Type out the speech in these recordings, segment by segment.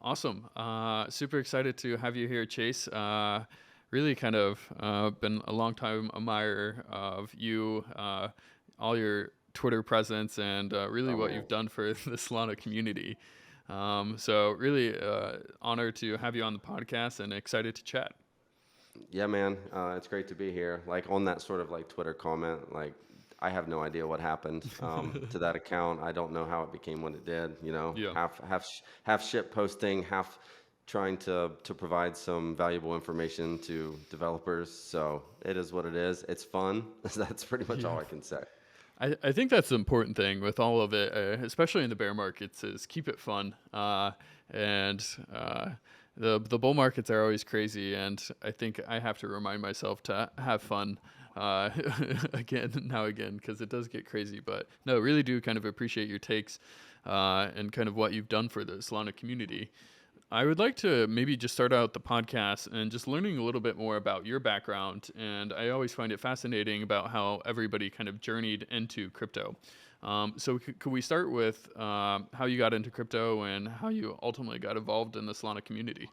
Awesome. Super excited to have you here, Chase. Really kind of been a long time admirer of you, all your Twitter presence, and really Oh what man. you've done for the Solana community. So really honored to have you on the podcast and excited to chat. Yeah, man. It's great to be here. Like on that sort of like Twitter comment, like I have no idea what happened to that account. I don't know how it became what it did. Yeah. Half shit posting, half trying to provide some valuable information to developers. So it is what it is. It's fun. That's pretty much all Yeah. I can say. I think that's the important thing with all of it, especially in the bear markets, is keep it fun. And the bull markets are always crazy, and I think I have to remind myself to have fun uh, again, because it does get crazy. But no, really do kind of appreciate your takes and kind of what you've done for the Solana community. I would like to maybe just start out the podcast and just learning a little bit more about your background. And I always find it fascinating about how everybody kind of journeyed into crypto. So could we start with how you got into crypto and how you ultimately got involved in the Solana community?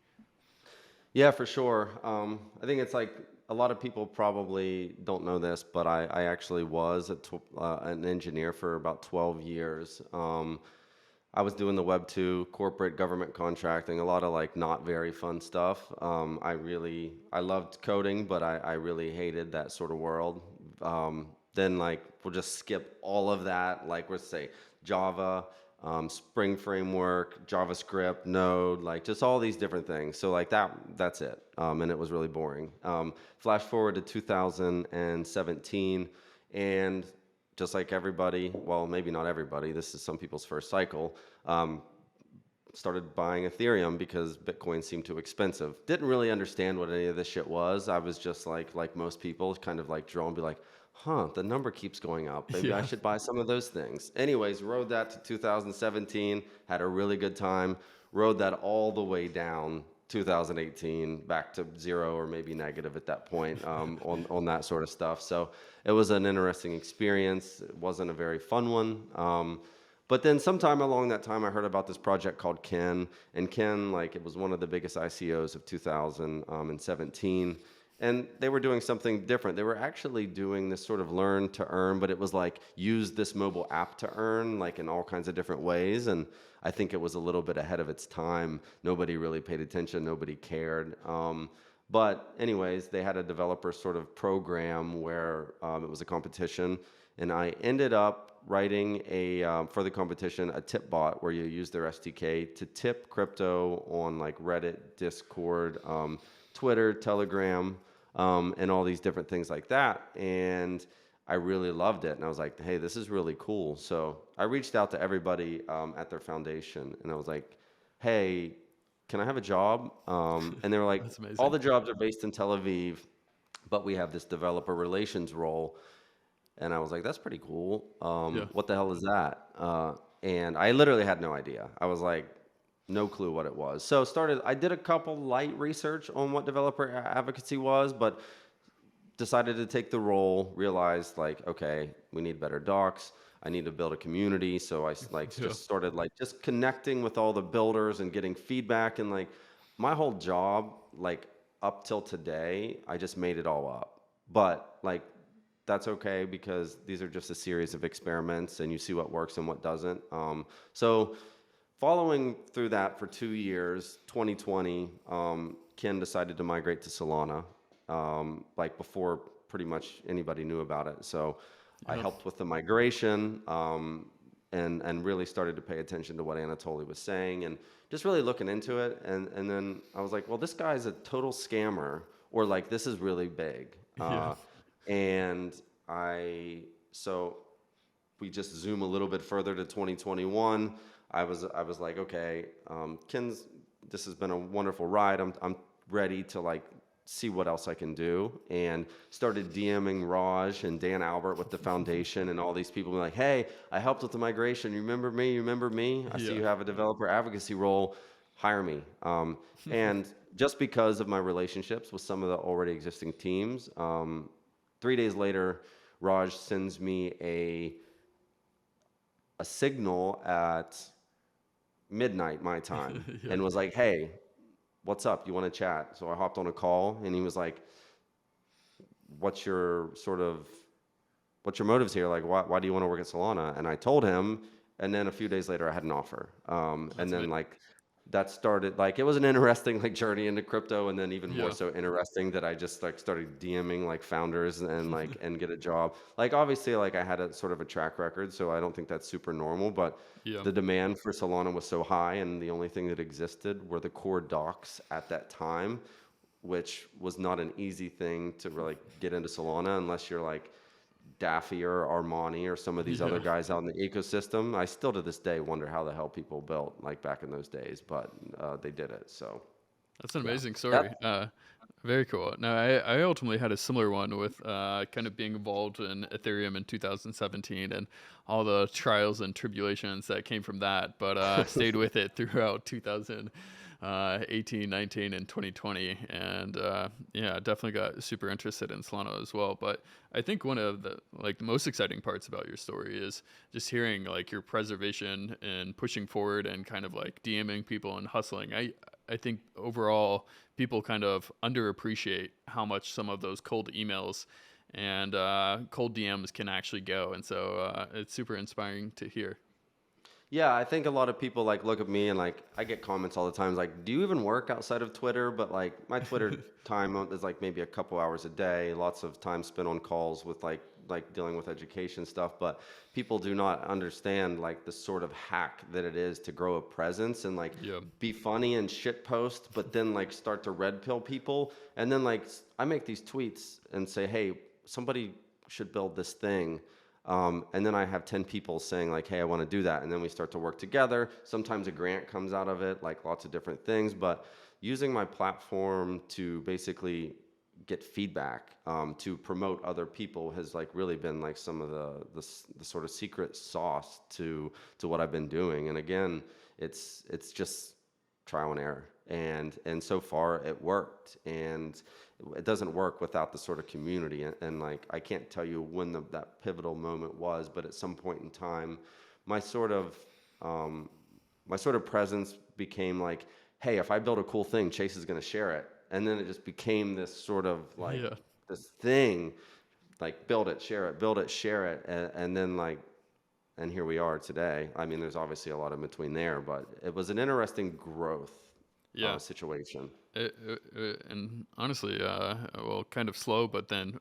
Yeah, for sure. I think it's like a lot of people probably don't know this, but I actually was an engineer for about 12 years. I was doing the Web 2 corporate government contracting, a lot of like not very fun stuff. I loved coding, but I really hated that sort of world. Then like we'll just skip all of that. Like we'll say Java, Spring Framework, JavaScript, Node, like just all these different things. So like that's it. And it was really boring. Flash forward to 2017, and just like everybody, well, maybe not everybody, this is some people's first cycle, um, started buying Ethereum because Bitcoin seemed too expensive. Didn't really understand what any of this shit was. I was just like most people, kind of like drawn, be like, huh, the number keeps going up. Maybe I Yeah. should buy some of those things. Anyways, rode that to 2017, had a really good time. Rode that all the way down 2018 back to zero or maybe negative at that point on that sort of stuff. So it was an interesting experience. It wasn't a very fun one. But then sometime along that time, I heard about this project called Ken, and Ken, like, it was one of the biggest ICOs of 2017, and they were doing something different. They were actually doing this sort of learn to earn, but it was like use this mobile app to earn, like in all kinds of different ways. And I think it was a little bit ahead of its time. Nobody really paid attention. Nobody cared. But anyways, they had a developer sort of program where it was a competition, and I ended up writing for the competition a tip bot where you use their SDK to tip crypto on like Reddit, Discord, Twitter, Telegram, and all these different things like that. And I really loved it, and I was like, hey, this is really cool. So I reached out to everybody at their foundation, and I was like, hey, can I have a job? And they were like, That's all amazing. the jobs are based in Tel Aviv, but we have this developer relations role. And I was like, that's pretty cool. Yeah. What the hell is that? And I literally had no idea. I was like, no clue what it was. So I did a couple light research on what developer advocacy was, but decided to take the role, realized like, okay, we need better docs. I need to build a community. So like Yeah. just started like just connecting with all the builders and getting feedback. And like my whole job, like up till today, I just made it all up. But like that's okay because these are just a series of experiments and you see what works and what doesn't. So following through that for 2 years, 2020, Ken decided to migrate to Solana, like before pretty much anybody knew about it. So I Yeah. helped with the migration, and really started to pay attention to what Anatoly was saying and just really looking into it. And then I was like, well, this guy's a total scammer, or like this is really big. Yeah. And I so we just zoom a little bit further to 2021. I was like, okay, Ken's. This has been a wonderful ride. I'm ready to like see what else I can do, and started DMing Raj and Dan Albert with the foundation and all these people. Like, hey, I helped with the migration. You remember me? You remember me? I see Yeah. you have a developer advocacy role. Hire me. And just because of my relationships with some of the already existing teams, 3 days later, Raj sends me a signal at midnight my time Yeah. and was like, "Hey, what's up? You want to chat?" So I hopped on a call, and he was like, "What's your sort of what's your motives here? Like, why do you want to work at Solana?" And I told him, and then a few days later, I had an offer. And That's then amazing. like that started like it was an interesting like journey into crypto, and then even more Yeah. so interesting that I just like started DMing like founders and like and get a job. Like obviously, like I had a sort of a track record, so I don't think that's super normal, but Yeah. the demand for Solana was so high, and the only thing that existed were the core docs at that time, which was not an easy thing to really get into Solana unless you're like Daffy or Armani or some of these other Yeah. guys out in the ecosystem. I still to this day wonder how the hell people built like back in those days, but they did it. So That's an yeah, amazing that story. Very cool. Now, I ultimately had a similar one with kind of being involved in Ethereum in 2017 and all the trials and tribulations that came from that, but stayed with it throughout 2018, 19, and 2020. And yeah, definitely got super interested in Solana as well. But I think one of the like most exciting parts about your story is just hearing like your preservation and pushing forward and kind of like DMing people and hustling. I think overall people kind of underappreciate how much some of those cold emails and cold DMs can actually go, and so it's super inspiring to hear. Yeah, I think a lot of people like look at me and like I get comments all the time like, "Do you even work outside of Twitter?" But like my Twitter time is like maybe a couple hours a day, lots of time spent on calls with like dealing with education stuff, but people do not understand like the sort of hack that it is to grow a presence and like Yeah, be funny and shit post, but then like start to red pill people. And then like I make these tweets and say, "Hey, somebody should build this thing." And then I have 10 people saying like, "Hey, I want to do that." And then we start to work together. Sometimes a grant comes out of it, like lots of different things. But using my platform to basically get feedback, to promote other people has like really been like some of the sort of secret sauce to what I've been doing. And again, it's just trial and error. And so far it worked. And it doesn't work without the sort of community. And like I can't tell you when that pivotal moment was, but at some point in time, my sort of um, my sort of presence became like, hey, if I build a cool thing, Chase is going to share it. And then it just became this sort of like yeah. this thing, like build it, share it, and then like and here we are today. I mean, there's obviously a lot in between there, but it was an interesting growth Yeah. situation. And honestly, well, kind of slow, but then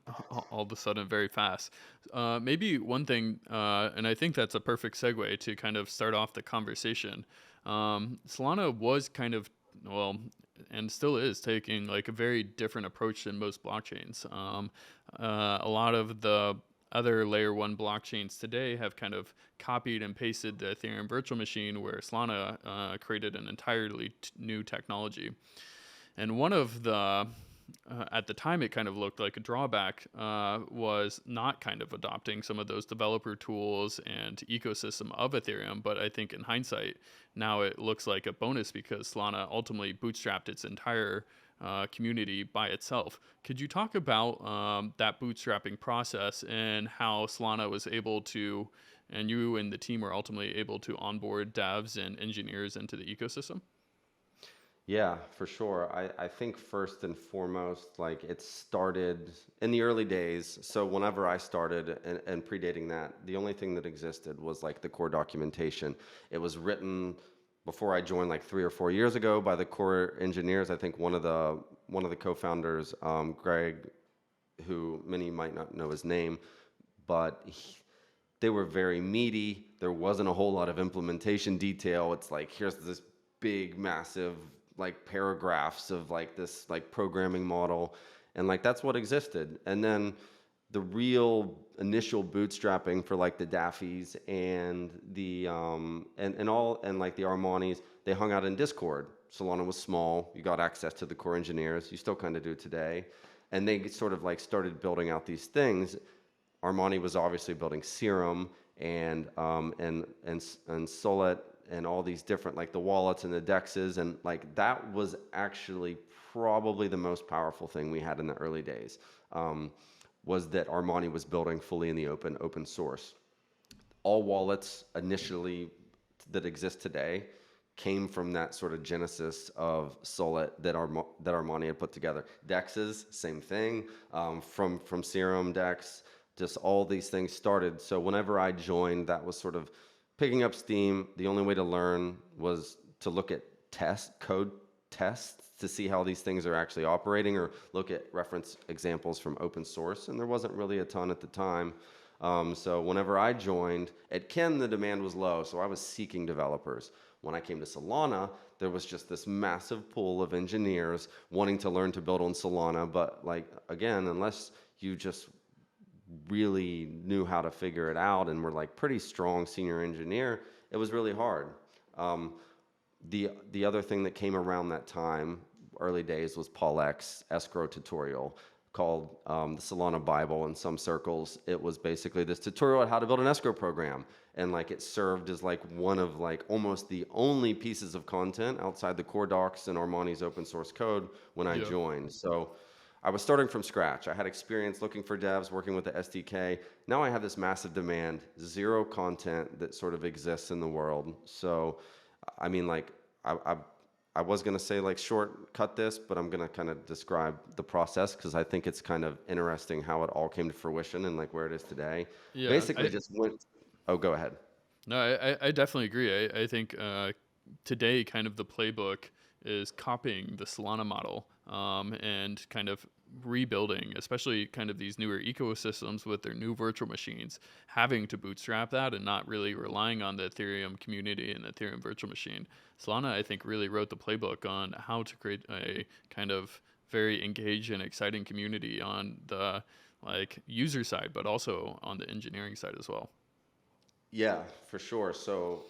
all of a sudden very fast. Maybe one thing, and I think that's a perfect segue to kind of start off the conversation. Solana was kind of, well, and still is taking like a very different approach than most blockchains. A lot of the other layer one blockchains today have kind of copied and pasted the Ethereum virtual machine, where Solana created an entirely new technology. And one of the at the time, it kind of looked like a drawback was not kind of adopting some of those developer tools and ecosystem of Ethereum. But I think in hindsight, now it looks like a bonus because Solana ultimately bootstrapped its entire community by itself. Could you talk about that bootstrapping process and how Solana was able to, and you and the team were ultimately able to onboard devs and engineers into the ecosystem? Yeah, for sure. I think first and foremost, like it started in the early days. So whenever I started and predating that, the only thing that existed was like the core documentation. It was written before I joined like 3 or 4 years ago by the core engineers. I think one of the co-founders, Greg, who many might not know his name, but they were very meaty. There wasn't a whole lot of implementation detail. It's like here's this big, massive like paragraphs of like this like programming model, and like that's what existed. And then the real initial bootstrapping for like the Daffies and the and like the Armanis, they hung out in Discord. Solana was small. You got access to the core engineers. You still kind of do today. And they sort of like started building out these things. Armani was obviously building Serum and Solid and all these different like the wallets and the dexes, and like that was actually probably the most powerful thing we had in the early days. Was that Armani was building fully in the open source. All wallets initially that exist today came from that sort of genesis of Solid that Armani had put together. Dexes, same thing, from Serum Dex, just all these things started. So whenever I joined, that was sort of picking up steam. The only way to learn was to look at code tests to see how these things are actually operating, or look at reference examples from open source. And there wasn't really a ton at the time. So whenever I joined, at Ken, the demand was low, so I was seeking developers. When I came to Solana, there was just this massive pool of engineers wanting to learn to build on Solana. But like, again, unless you just really knew how to figure it out and were like pretty strong senior engineer, it was really hard. Um, the other thing that came around that time, early days, was Paul X escrow tutorial called the Solana Bible in some circles. It was basically this tutorial on how to build an escrow program. And like it served as like one of like almost the only pieces of content outside the core docs and Armani's open source code when I Yeah. joined. So I was starting from scratch. I had experience looking for devs, working with the SDK. Now I have this massive demand, zero content that sort of exists in the world. So, I mean, like, I, I, I was going to say, like, shortcut this, but I'm going to kind of describe the process because I think it's kind of interesting how it all came to fruition and, like, where it is today. Yeah. Basically, just went, oh, go ahead. No, I definitely agree. I think today kind of the playbook is copying the Solana model and kind of rebuilding, especially kind of these newer ecosystems with their new virtual machines, having to bootstrap that and not really relying on the Ethereum community and Ethereum virtual machine. Solana, I think, really wrote the playbook on how to create a kind of very engaged and exciting community on the like user side, but also on the engineering side as well. Yeah, for sure. So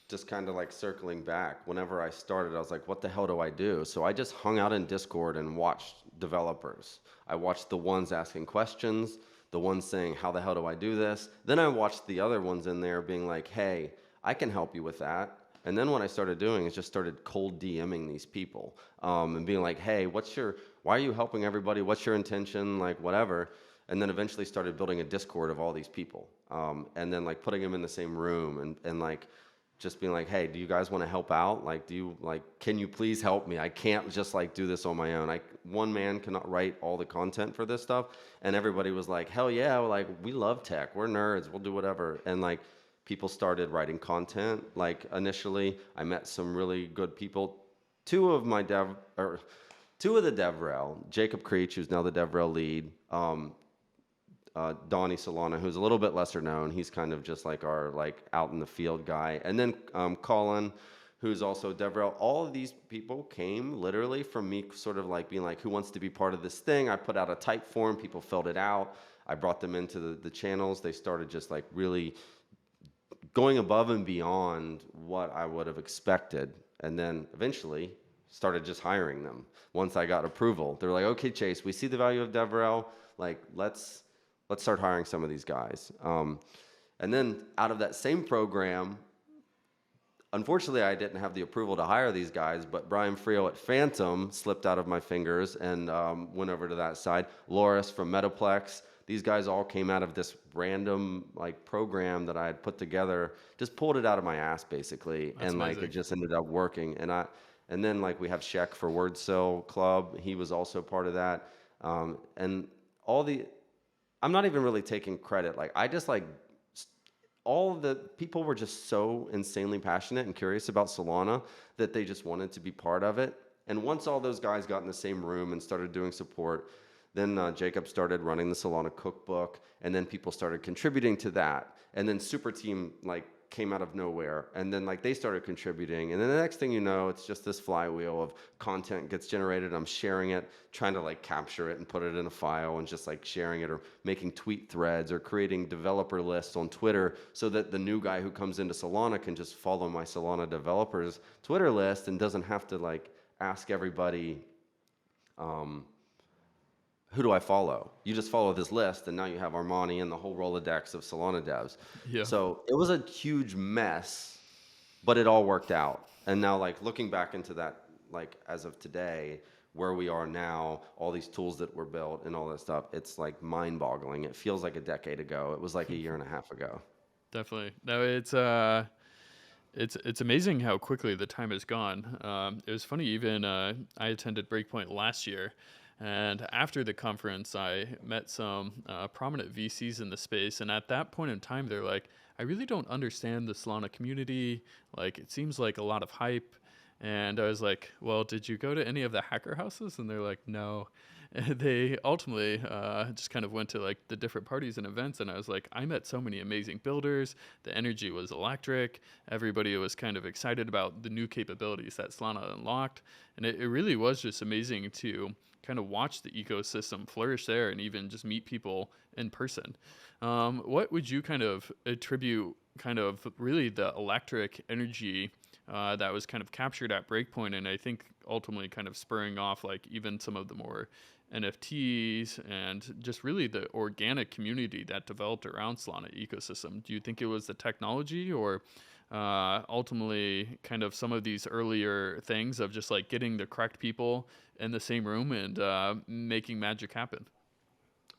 just kind of like circling back, whenever I started, I was like, what the hell do I do? So I just hung out in Discord and watched developers. I watched the ones asking questions, the ones saying, how the hell do I do this? Then I watched the other ones in there being like, hey, I can help you with that. And then what I started doing is just started cold DMing these people and being like, hey, why are you helping everybody? What's your intention? Like, whatever. And then eventually started building a Discord of all these people. And then like putting them in the same room and like just being like, hey, do you guys want to help out? Like, can you please help me? I can't just like do this on my own. One man cannot write all the content for this stuff. And everybody was like, hell yeah, like we love tech. We're nerds. We'll do whatever. And like people started writing content. Like initially I met some really good people. Two of my dev, or two of the DevRel, Jacob Creech, who's now the DevRel lead, Donnie Solana, who's a little bit lesser known. He's kind of just like our like out in the field guy. And then Colin, who's also DevRel. All of these people came literally from me sort of like being like, who wants to be part of this thing? I put out a type form, people filled it out. I brought them into the channels. They started just like really going above and beyond what I would have expected. And then eventually started just hiring them. Once I got approval, they're like, okay, Chase, we see the value of DevRel. Like, let's start hiring some of these guys. And then out of that same program, unfortunately, I didn't have the approval to hire these guys, but Brian Frio at Phantom slipped out of my fingers and went over to that side. Loris from Metaplex. These guys all came out of this random like program that I had put together, just pulled it out of my ass basically, That's and like it amazing. just ended up working. And then like we have Sheck for WordSell Club. He was also part of that. And all the I'm not even really taking credit. Like I just like all the people were just so insanely passionate and curious about Solana that they just wanted to be part of it. And once all those guys got in the same room and started doing support, then Jacob started running the Solana cookbook, and then people started contributing to that. And then Super Team like came out of nowhere, and then like they started contributing, and then the next thing you know, it's just this flywheel of content gets generated. I'm sharing it, trying to like capture it and put it in a file, and just like sharing it, or making tweet threads, or creating developer lists on Twitter, so that the new guy who comes into Solana can just follow my Solana developers Twitter list and doesn't have to like ask everybody. Who do I follow? You just follow this list, and now you have Armani and the whole Rolodex of Solana devs. Yeah. So it was a huge mess, but it all worked out. And now, like looking back into that, like as of today, where we are now, all these tools that were built and all that stuff, it's like mind-boggling. It feels like a decade ago. It was like a year and a half ago. Definitely. No, it's It's amazing how quickly the time has gone. It was funny, even I attended Breakpoint last year, and after the conference, I met some prominent VCs in the space. And at that point in time, they're like, I really don't understand the Solana community. Like, it seems like a lot of hype. And I was like, well, did you go to any of the hacker houses? And they're like, no. And they ultimately just kind of went to like the different parties and events. And I was like, I met so many amazing builders. The energy was electric. Everybody was kind of excited about the new capabilities that Solana unlocked. And it really was just amazing to kind of watch the ecosystem flourish there and even just meet people in person. What would you kind of attribute kind of really the electric energy that was kind of captured at Breakpoint, and I think ultimately kind of spurring off like even some of the more NFTs and just really the organic community that developed around Solana ecosystem? Do you think it was the technology, or ultimately kind of some of these earlier things of just like getting the correct people in the same room and making magic happen?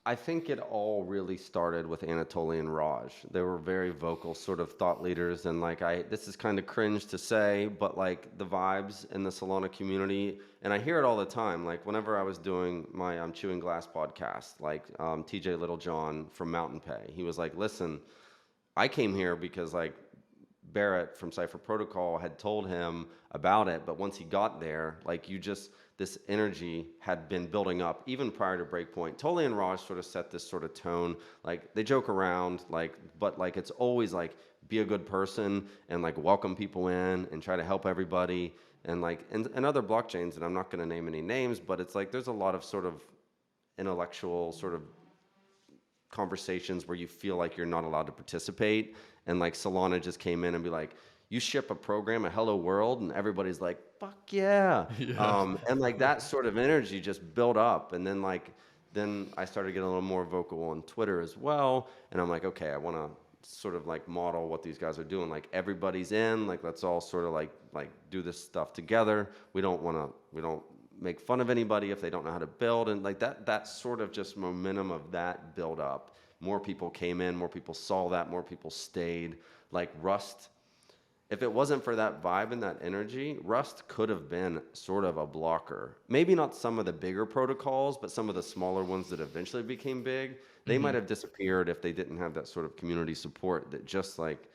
I think it all really started with Anatoly and Raj. They were very vocal sort of thought leaders, and like this is kind of cringe to say, but like the vibes in the Solana community, and I hear it all the time. Like whenever I was doing my Chewing Glass podcast, like TJ Littlejohn from Mountain Pay, he was like, "Listen, I came here because like Barrett from Cypher Protocol had told him about it, but once he got there, like you just this energy had been building up even prior to Breakpoint. Tolly and Raj sort of set this sort of tone. Like they joke around, like but like it's always like be a good person and like welcome people in and try to help everybody. And like and other blockchains, and I'm not going to name any names, but it's like there's a lot of sort of intellectual sort of conversations where you feel like you're not allowed to participate, and like Solana just came in and be like, you ship a program, a hello world, and everybody's like, fuck yeah. Yeah. And like that sort of energy just built up, and then I started getting a little more vocal on Twitter as well, and I'm like, okay, I want to sort of like model what these guys are doing. Like everybody's in, like let's all sort of like do this stuff together. We don't make fun of anybody if they don't know how to build, and like that sort of just momentum of that build up. More people came in, more people saw that, more people stayed. Like Rust, if it wasn't for that vibe and that energy, Rust could have been sort of a blocker. Maybe not some of the bigger protocols, but some of the smaller ones that eventually became big, they might Hmm. have disappeared if they didn't have that sort of community support that just like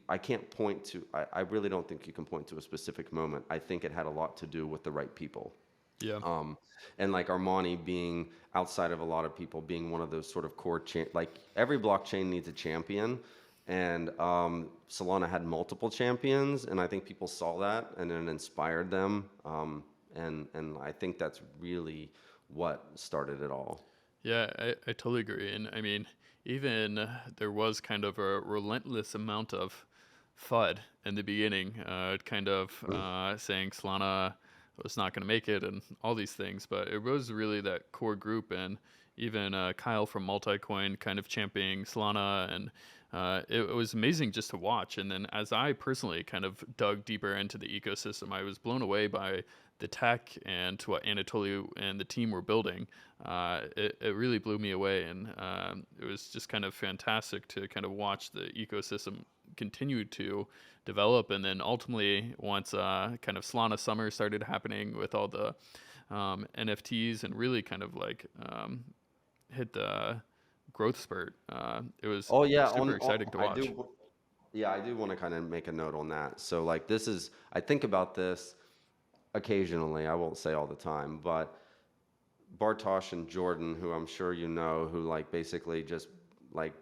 I can't point to, I really don't think you can point to a specific moment. I think it had a lot to do with the right people. Yeah. Um, and like Armani being outside of a lot of people being one of those sort of core, like every blockchain needs a champion. And Solana had multiple champions, and I think people saw that and it inspired them. And I think that's really what started it all. Yeah, I totally agree. And I mean, even there was kind of a relentless amount of FUD in the beginning, kind of saying Solana was not going to make it and all these things. But it was really that core group, and even Kyle from Multicoin kind of championing Solana. And it was amazing just to watch. And then as I personally kind of dug deeper into the ecosystem, I was blown away by the tech and to what Anatoly and the team were building. It really blew me away, and it was just kind of fantastic to kind of watch the ecosystem continue to develop. And then ultimately, once kind of Solana Summer started happening with all the NFTs and really kind of like hit the growth spurt, it was Oh yeah, super exciting to I watch. do. Yeah, I do want to kind of make a note on that. So like this is, I think about this occasionally. I won't say all the time, but Bartosh and Jordan, who I'm sure you know, who like basically just like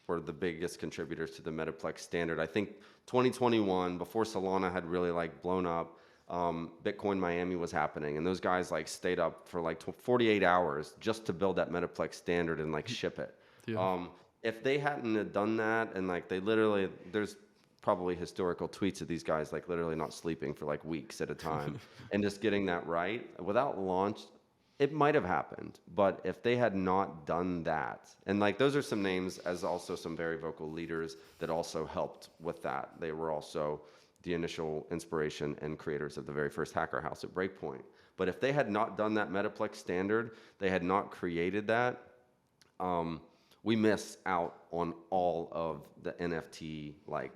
were the biggest contributors to the Metaplex standard. I think 2021, before Solana had really like blown up, Bitcoin Miami was happening, and those guys like stayed up for like 48 hours just to build that Metaplex standard and like ship it. Yeah. Um, if they hadn't have done that, and like they literally, there's probably historical tweets of these guys like literally not sleeping for like weeks at a time and just getting that right without launch, it might have happened. But if they had not done that, and like those are some names as also some very vocal leaders that also helped with that. They were also the initial inspiration and creators of the very first hacker house at Breakpoint. But if they had not done that Metaplex standard, they had not created that, we miss out on all of the NFT like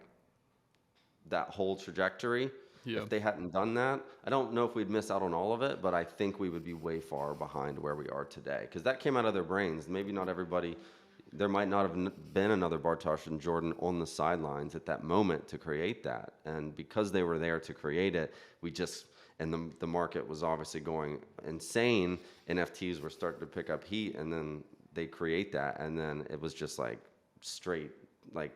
that whole trajectory. Yeah. If they hadn't done that, I don't know if we'd miss out on all of it, but I think we would be way far behind where we are today. Because that came out of their brains. Maybe not everybody, there might not have been another Bartosz and Jordan on the sidelines at that moment to create that. And because they were there to create it, we just, and the market was obviously going insane. NFTs were starting to pick up heat, and then they create that. And then it was just like straight, like,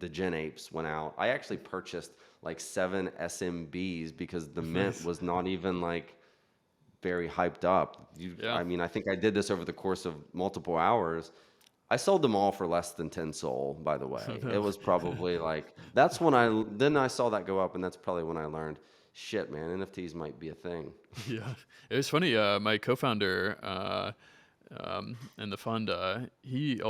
the Gen Apes went out. I actually purchased like 7 SMBs because the mint Nice. was not even like very hyped up. Yeah. I mean, I think I did this over the course of multiple hours. I sold them all for less than 10 sol, by the Oh, way. It no. was probably like, that's when I saw that go up, and that's probably when I learned, shit, man, NFTs might be a thing. Yeah, it was funny. My co-founder in the fund, he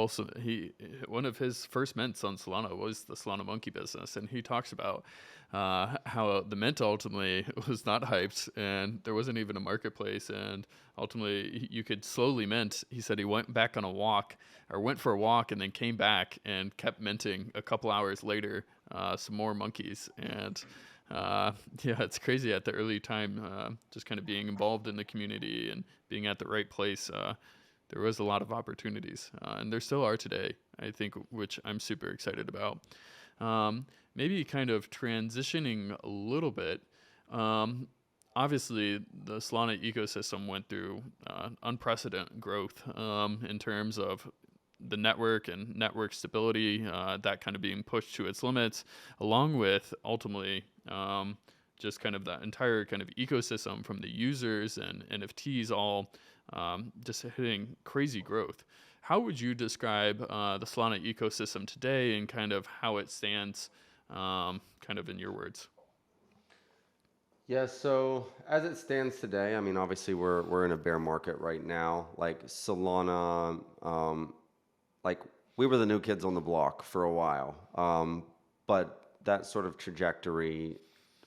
one of his first mints on Solana was the Solana Monkey business, and he talks about how the mint ultimately was not hyped, and there wasn't even a marketplace, and ultimately you could slowly mint. He said he went back on a walk, or went for a walk, and then came back and kept minting a couple hours later some more monkeys, and yeah, it's crazy at the early time, just kind of being involved in the community and being at the right place. There was a lot of opportunities, and there still are today, I think, which I'm super excited about. Maybe kind of transitioning a little bit. Obviously, the Solana ecosystem went through unprecedented growth in terms of the network and network stability, that kind of being pushed to its limits, along with ultimately just kind of that entire kind of ecosystem from the users and NFTs all just hitting crazy growth. How would you describe the Solana ecosystem today and kind of how it stands, kind of in your words? Yeah, so as it stands today, I mean, obviously we're in a bear market right now. Like Solana, like we were the new kids on the block for a while, but that sort of trajectory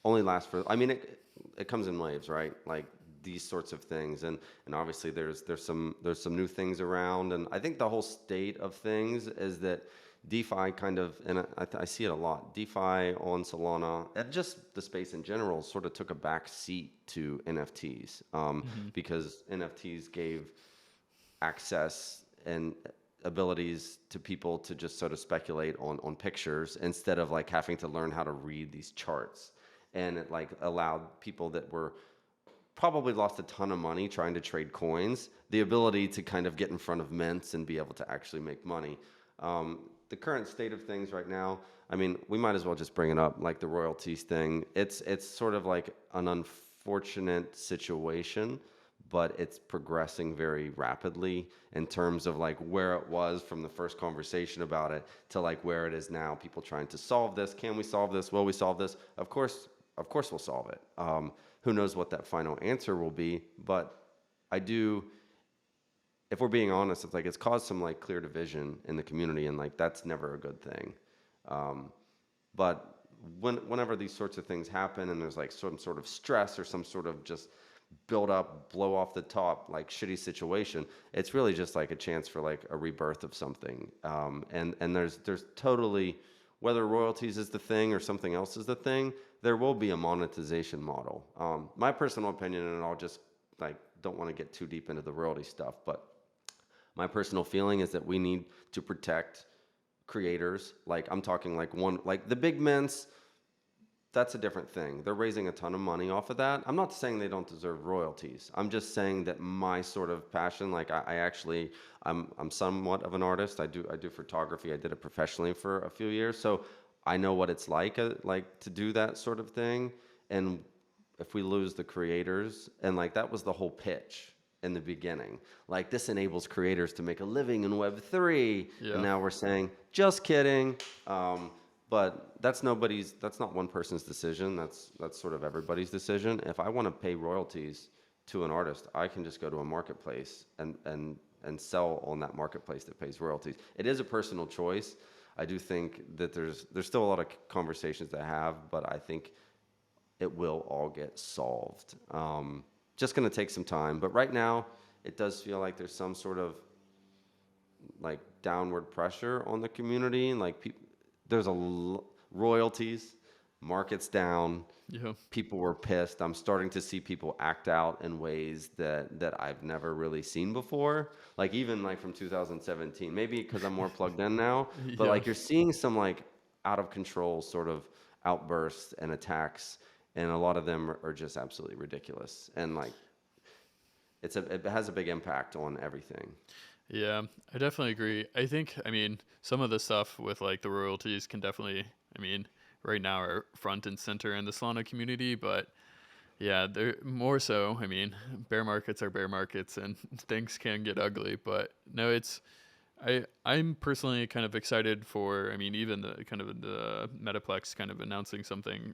only lasts for. I mean, it comes in waves, right? Like these sorts of things, and obviously there's some new things around, and I think the whole state of things is that DeFi kind of, and I see it a lot. DeFi on Solana, and just the space in general, sort of took a back seat to NFTs, Hmm. because NFTs gave access and abilities to people to just sort of speculate on pictures instead of like having to learn how to read these charts. And it like allowed people that were probably lost a ton of money trying to trade coins the ability to kind of get in front of mints and be able to actually make money. The current state of things right now, I mean, we might as well just bring it up, like the royalties thing. It's sort of like an unfortunate situation, but it's progressing very rapidly in terms of like where it was from the first conversation about it to like where it is now. People trying to solve this. Can we solve this? Will we solve this? Of course, we'll solve it. Who knows what that final answer will be? But I do. If we're being honest, it's like it's caused some like clear division in the community, and like that's never a good thing. Um, but whenever these sorts of things happen and there's like some sort of stress or some sort of just build up, blow off the top, like shitty situation, it's really just like a chance for like a rebirth of something. And there's totally, whether royalties is the thing or something else is the thing, there will be a monetization model. My personal opinion, and I'll just like don't want to get too deep into the royalty stuff, but my personal feeling is that we need to protect creators. Like I'm talking like like the big mints, that's a different thing. They're raising a ton of money off of that. I'm not saying they don't deserve royalties. I'm just saying that my sort of passion, like I actually, I'm somewhat of an artist. I do photography. I did it professionally for a few years, so I know what it's like to do that sort of thing. And if we lose the creators, and like that was the whole pitch in the beginning. Like this enables creators to make a living in Web3, and Yeah. now we're saying, just kidding. But that's not one person's decision. That's sort of everybody's decision. If I want to pay royalties to an artist, I can just go to a marketplace and sell on that marketplace that pays royalties. It is a personal choice. I do think that there's still a lot of conversations to have, but I think it will all get solved. Just going to take some time, but right now it does feel like there's some sort of like downward pressure on the community, and like people, royalties, markets down, Yeah. people were pissed. I'm starting to see people act out in ways that I've never really seen before. Like even like from 2017, maybe because I'm more plugged in now, but Yeah. like you're seeing some like out of control sort of outbursts and attacks, and a lot of them are just absolutely ridiculous. And like it has a big impact on everything. Yeah, I definitely agree. I mean, some of the stuff with like the royalties can definitely, I mean, right now are front and center in the Solana community, but yeah, they're more so. I mean, bear markets are bear markets and things can get ugly, but no, I'm personally kind of excited for. I mean, even the kind of the Metaplex kind of announcing something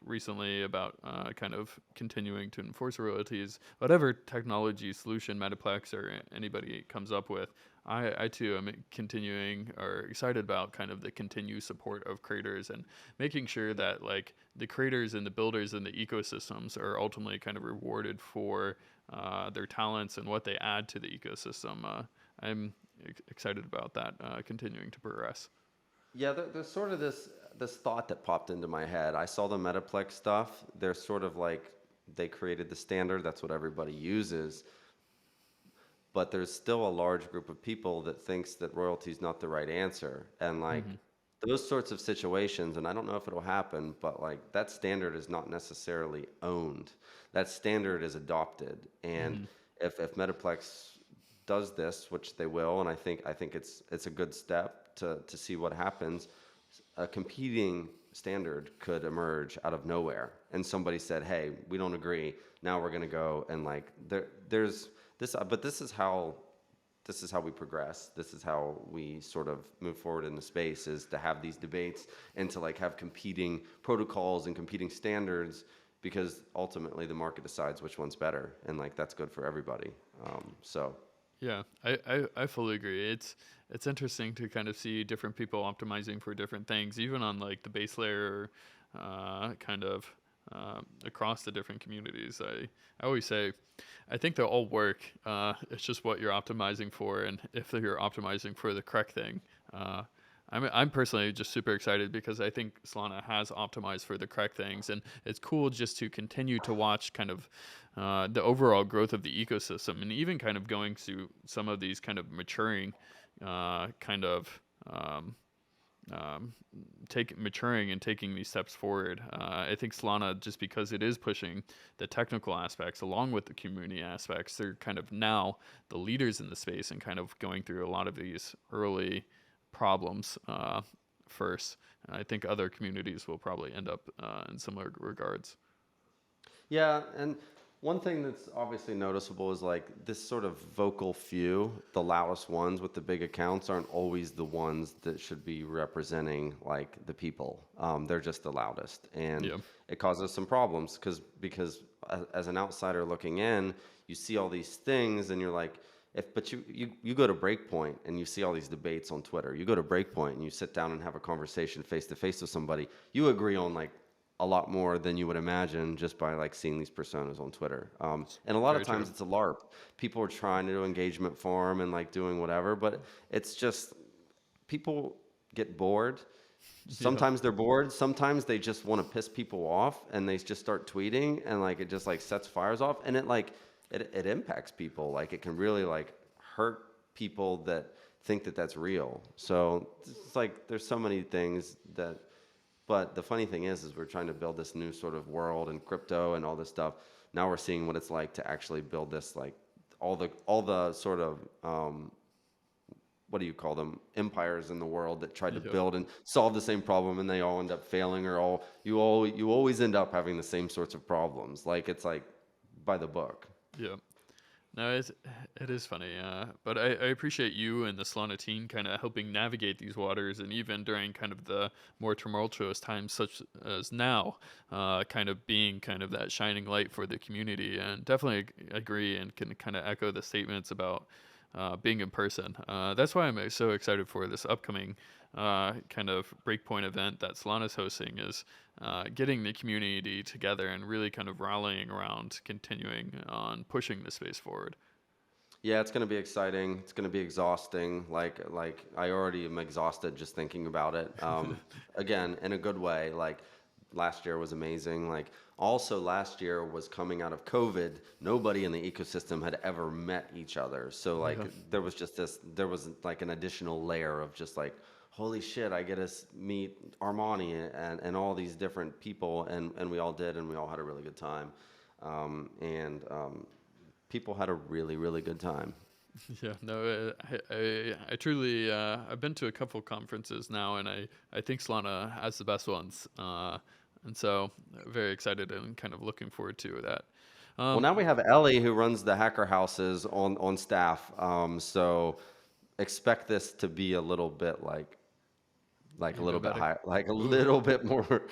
recently about kind of continuing to enforce royalties. Whatever technology solution Metaplex or anybody comes up with, I too am continuing or excited about kind of the continued support of creators and making sure that like the creators and the builders and the ecosystems are ultimately kind of rewarded for their talents and what they add to the ecosystem. I'm excited about that continuing to progress. Yeah, there's sort of this thought that popped into my head. I saw the Metaplex stuff. They're sort of like they created the standard. That's what everybody uses. But there's still a large group of people that thinks that royalty is not the right answer. And like Hmm. those sorts of situations, and I don't know if it'll happen, but like that standard is not necessarily owned. That standard is adopted. And Hmm. if Metaplex does this, which they will, and I think it's a good step to see what happens. A competing standard could emerge out of nowhere, and somebody said, "Hey, we don't agree. Now we're going to go and like there's this, but this is how we progress. This is how we sort of move forward in the space is to have these debates and to like have competing protocols and competing standards because ultimately the market decides which one's better and like that's good for everybody. So Yeah, I fully agree. It's interesting to kind of see different people optimizing for different things, even on like the base layer, kind of across the different communities. I always say, I think they'll all work. It's just what you're optimizing for, and if you're optimizing for the correct thing. I'm personally just super excited because I think Solana has optimized for the correct things, and it's cool just to continue to watch kind of the overall growth of the ecosystem, and even kind of going through some of these kind of maturing, kind of um, um, maturing and taking these steps forward. I think Solana, just because it is pushing the technical aspects along with the community aspects, they're kind of now the leaders in the space and kind of going through a lot of these early problems first. I think other communities will probably end up in similar regards. yeah, and one thing that's obviously noticeable is like this sort of vocal few, the loudest ones with the big accounts aren't always the ones that should be representing like the people. They're just the loudest, and Yeah. it causes some problems because as an outsider looking in, you see all these things, and you're like, if but you go to Breakpoint and you see all these debates on Twitter. You go to Breakpoint and you sit down and have a conversation face to face with somebody. You agree on like a lot more than you would imagine just by like seeing these personas on Twitter. And a lot of Very true. times it's a LARP. People are trying to do engagement farm and like doing whatever, but it's just people get bored. Yeah. Sometimes they're bored. Sometimes they just want to piss people off and they just start tweeting and like it just like sets fires off and it like it impacts people. Like it can really like hurt people that think that that's real. So it's like there's so many things that but the funny thing is we're trying to build this new sort of world and crypto and all this stuff. Now we're seeing what it's like to actually build this, like all the sort of what do you call them empires in the world that tried to Yeah. build and solve the same problem and they all end up failing or you always end up having the same sorts of problems. Like it's like by the book. Yeah. No, it is funny, but I appreciate you and the Solana team kind of helping navigate these waters, and even during kind of the more tumultuous times, such as now, kind of being kind of that shining light for the community. And definitely agree and can kind of echo the statements about being in person. That's why I'm so excited for this upcoming kind of breakpoint event that Solana's hosting is getting the community together and really kind of rallying around continuing on pushing the space forward. Yeah, it's going to be exciting. It's going to be exhausting. Like I already am exhausted just thinking about it. Again, in a good way. Like last year was amazing. Like also last year was coming out of COVID. Nobody in the ecosystem had ever met each other. So like Yeah. there was like an additional layer of just like, holy shit, I get to meet Armani and all these different people, and we all did, and we all had a really good time. And people had a really, really good time. Yeah, no, I truly, I've been to a couple conferences now, and I think Solana has the best ones, and so very excited and kind of looking forward to that. Well, Um, now we have Ellie who runs the hacker houses on staff. So expect this to be a little bit like a little Even bit better. high, like a Ooh, little bit more.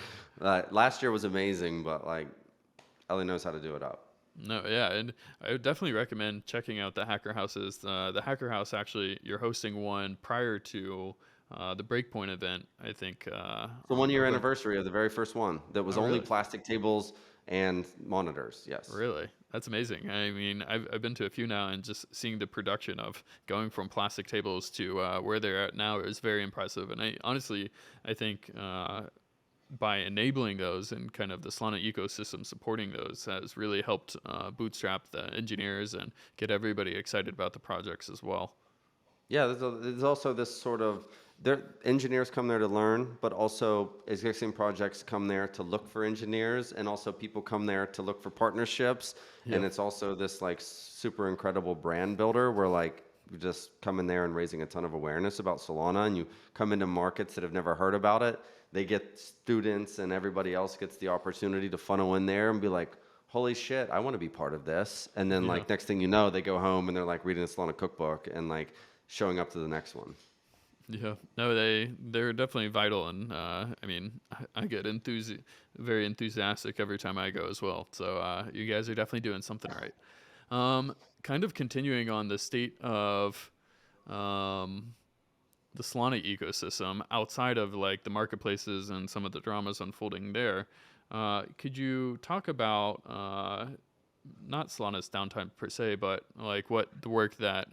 Last year was amazing, but like Ellie knows how to do it up. no, yeah, and I would definitely recommend checking out the Hacker Houses. The Hacker House, actually, you're hosting one prior to the Breakpoint event, I think, It's the on 1 year November. anniversary of the very first one that was Oh, only really? plastic tables and monitors. Yes. Really? That's amazing. I mean, I've been to a few now, and just seeing the production of going from plastic tables to where they're at now is very impressive. And I honestly, I think by enabling those and kind of the Solana ecosystem supporting those has really helped bootstrap the engineers and get everybody excited about the projects as well. Yeah, there's also this sort of there engineers come there to learn, but also existing projects come there to look for engineers, and also people come there to look for partnerships. And Yep. it's also this like super incredible brand builder where like you just come in there and raising a ton of awareness about Solana, and you come into markets that have never heard about it. They get students and everybody else gets the opportunity to funnel in there and be like, holy shit, I want to be part of this. And then Yeah. like next thing you know, they go home and they're like reading the Solana cookbook and like showing up to the next one. Yeah, no, they're definitely vital, and I mean, I get very enthusiastic every time I go as well. So you guys are definitely doing something right. Kind of continuing on the state of um, the Solana ecosystem outside of like the marketplaces and some of the dramas unfolding there. Could you talk about not Solana's downtime per se, but like what the work that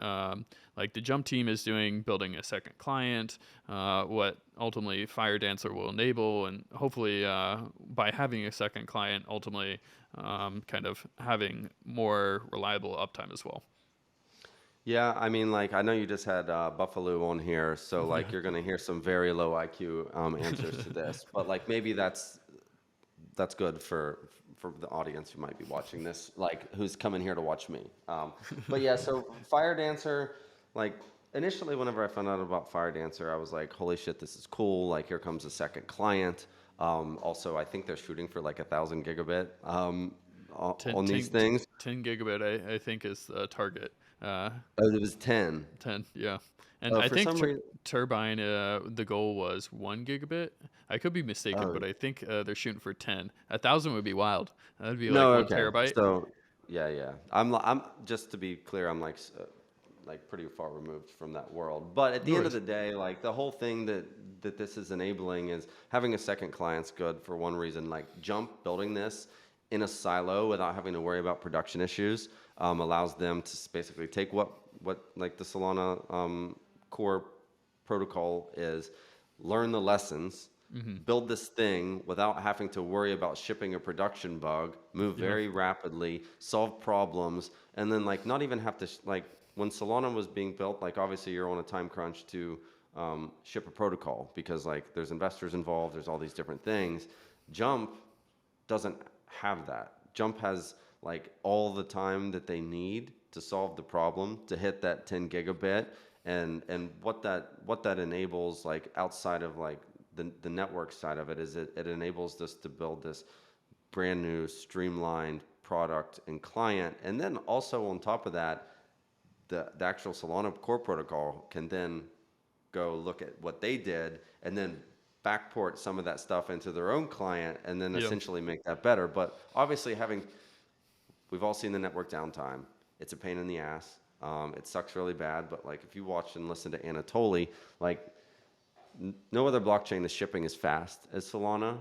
like the Jump team is doing, building a second client, what ultimately Fire Dancer will enable, and hopefully by having a second client, ultimately kind of having more reliable uptime as well. Yeah, I mean, like I know you just had Buffalo on here, so like Yeah. you're gonna hear some very low IQ answers to this, but like maybe that's good for the audience who might be watching this, like who's coming here to watch me. But yeah, so Fire Dancer, like initially whenever I found out about Fire Dancer, I was like, holy shit, this is cool. Like here comes a second client. Also, I think they're shooting for like 1,000 gigabit 10, on these 10, things. 10 gigabit, I think, is the target. Uh, Oh, it was 10. 10, yeah. And I For think some reason, Turbine, the goal was 1 gigabit. I could be mistaken, oh, but I think they're shooting for 10. 1,000 would be wild. That'd be like no, one okay. terabyte. So, yeah, yeah. I'm just to be clear, I'm like pretty far removed from that world. But at No the end of worries. the day, like the whole thing that this is enabling is having a second client's good for one reason. Like Jump building this in a silo without having to worry about production issues allows them to basically take what like the Solana core protocol is, learn the lessons, Hmm. build this thing without having to worry about shipping a production bug, move Yeah. very rapidly, solve problems, and then like not even have to like when Solana was being built, like obviously you're on a time crunch to ship a protocol because like there's investors involved, there's all these different things. Jump doesn't have that. Jump has like all the time that they need to solve the problem to hit that 10 gigabit, and what that enables like outside of like the network side of it is it enables us to build this brand new streamlined product and client, and then also on top of that the actual Solana core protocol can then go look at what they did and then backport some of that stuff into their own client and then Yeah. essentially make that better. But obviously, we've all seen the network downtime. It's a pain in the ass. It sucks really bad. But like if you watch and listen to Anatoly, like no other blockchain the shipping is fast as Solana.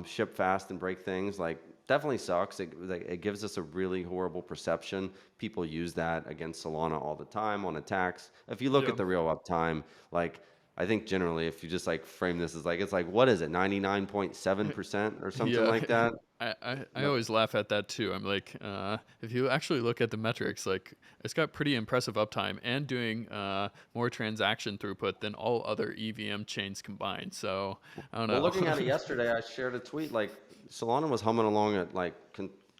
Ship fast and break things. Like definitely sucks. It gives us a really horrible perception. People use that against Solana all the time on attacks. If you look Yeah. at the real uptime, like I think generally, if you just like frame this as like it's like what is it, 99.7% or something Yeah, like that? I No. always laugh at that too. I'm like, if you actually look at the metrics, like it's got pretty impressive uptime and doing more transaction throughput than all other EVM chains combined. So I don't Well, know. looking at it yesterday, I shared a tweet like Solana was humming along at like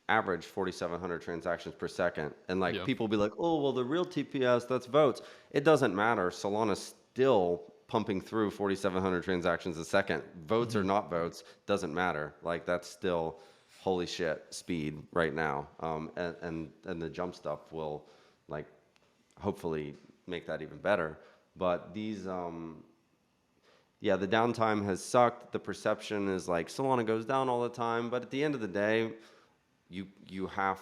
average 4,700 transactions per second, and like Yeah. people be like, "Oh, well, the real TPS, that's votes." It doesn't matter. Solana's still pumping through 4,700 transactions a second. Votes or Hmm. not votes doesn't matter. Like that's still holy shit speed right now. And the jump stuff will like hopefully make that even better. But these yeah, the downtime has sucked. The perception is like Solana goes down all the time, but at the end of the day, you have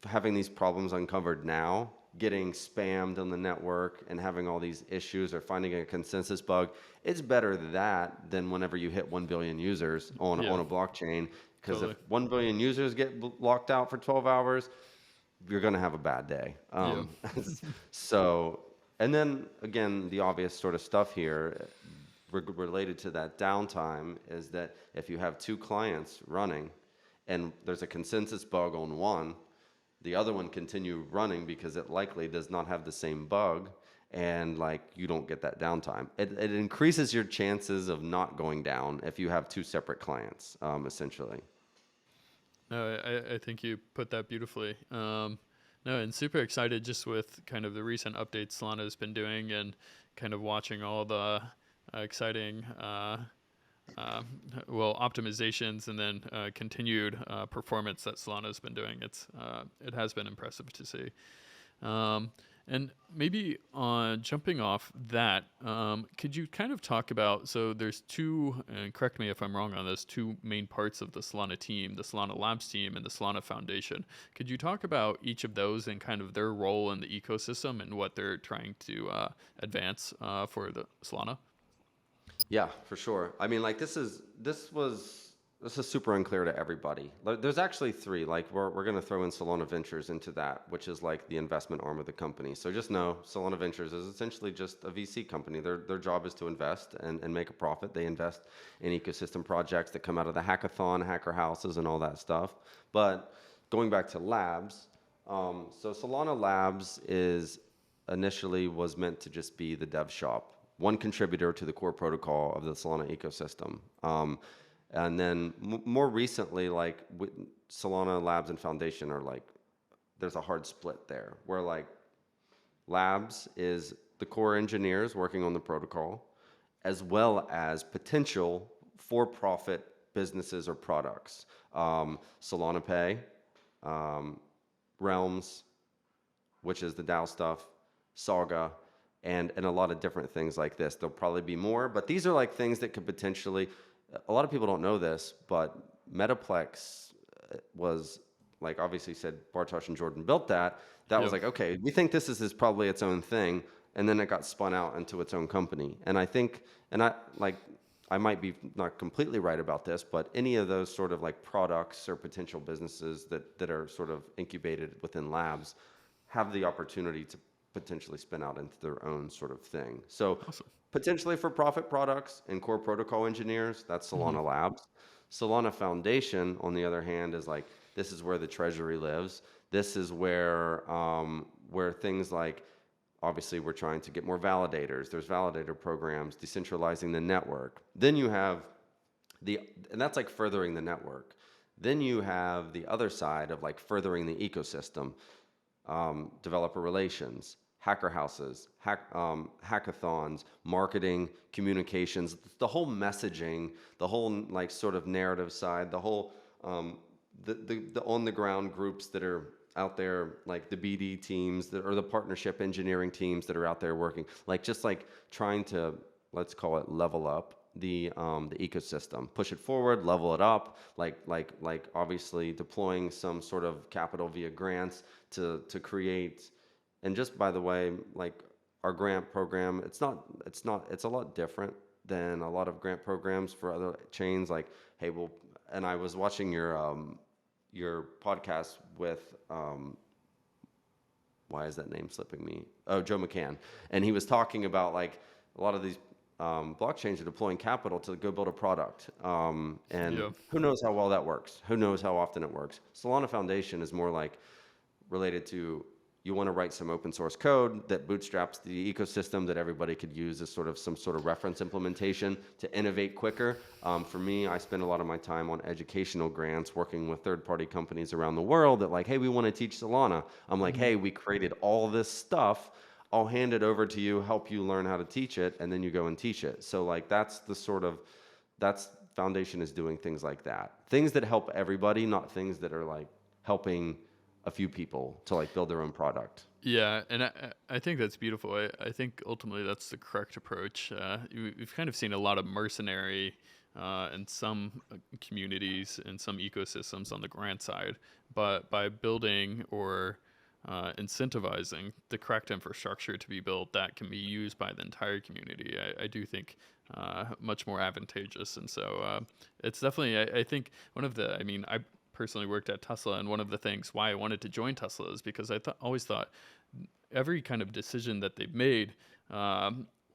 having these problems uncovered now, getting spammed on the network and having all these issues or finding a consensus bug. It's better that than whenever you hit 1 billion users Yeah. on a blockchain. Because if Totally. 1 billion users get locked out for 12 hours, you're going to have a bad day. Yeah. So, and then again, the obvious sort of stuff here related to that downtime is that if you have two clients running and there's a consensus bug on one, the other one continue running because it likely does not have the same bug and like you don't get that downtime. It increases your chances of not going down if you have two separate clients, essentially. No, I think you put that beautifully. No, and super excited just with kind of the recent updates Solana has been doing and kind of watching all the exciting, uh, well, optimizations and then continued performance that Solana has been doing. It has been impressive to see. Um, and maybe on jumping off that, could you kind of talk about? So there's two, and correct me if I'm wrong on this, two main parts of the Solana team: the Solana Labs team and the Solana Foundation. Could you talk about each of those and kind of their role in the ecosystem and what they're trying to advance for the Solana? Yeah, for sure. I mean, like this is super unclear to everybody. There's actually three. Like we're gonna throw in Solana Ventures into that, which is like the investment arm of the company. So just know Solana Ventures is essentially just a VC company. Their job is to invest and make a profit. They invest in ecosystem projects that come out of the hackathon, hacker houses, and all that stuff. But going back to labs, so Solana Labs is initially was meant to just be the dev shop, one contributor to the core protocol of the Solana ecosystem. And then more recently, like Solana Labs and Foundation are like, there's a hard split there where like Labs is the core engineers working on the protocol, as well as potential for-profit businesses or products. Solana Pay, um, Realms, which is the DAO stuff, Saga, and a lot of different things like this. There'll probably be more, but these are like things that could potentially. A lot of people don't know this, but Metaplex was like obviously said Bartosz and Jordan built that. That was Yeah. like okay, we think this is probably its own thing, and then it got spun out into its own company. And I think, and I like. I might be not completely right about this, but any of those sort of like products or potential businesses that are sort of incubated within labs have the opportunity to potentially spin out into their own sort of thing. So Awesome. potentially for profit products and core protocol engineers, that's Hmm. Solana Labs. Solana Foundation, on the other hand, is like this is where the treasury lives. This is where things like obviously we're trying to get more validators. There's validator programs, decentralizing the network. Then you have and that's like furthering the network. Then you have the other side of like furthering the ecosystem, developer relations, hacker houses, hackathons, marketing, communications, the whole messaging, the whole like sort of narrative side, the whole the on the ground groups that are out there, like the BD teams that or the partnership engineering teams that are out there working, like just like trying to let's call it level up the ecosystem, push it forward, level it up, like obviously deploying some sort of capital via grants to create. And just by the way, like our grant program, it's a lot different than a lot of grant programs for other chains. Like, hey, well, and I was watching your podcast with why is that name slipping me? Oh, Joe McCann. And he was talking about like a lot of these blockchains are deploying capital to go build a product. And Yeah. who knows how well that works? Who knows how often it works? Solana Foundation is more like related to you want to write some open source code that bootstraps the ecosystem that everybody could use as sort of some sort of reference implementation to innovate quicker. For me, I spend a lot of my time on educational grants working with third-party companies around the world that like, hey, we want to teach Solana. I'm like, Hmm. hey, we created all this stuff. I'll hand it over to you, help you learn how to teach it, and then you go and teach it. So like that's Foundation is doing things like that. Things that help everybody, not things that are like helping a few people to like build their own product. Yeah, and I think that's beautiful. I think ultimately that's the correct approach. We've kind of seen a lot of mercenary in some communities and some ecosystems on the grant side, but by building or incentivizing the correct infrastructure to be built that can be used by the entire community, I do think much more advantageous. And so it's definitely, I think, one of the, I mean, I personally worked at Tesla, and one of the things why I wanted to join Tesla is because always thought every kind of decision that they've made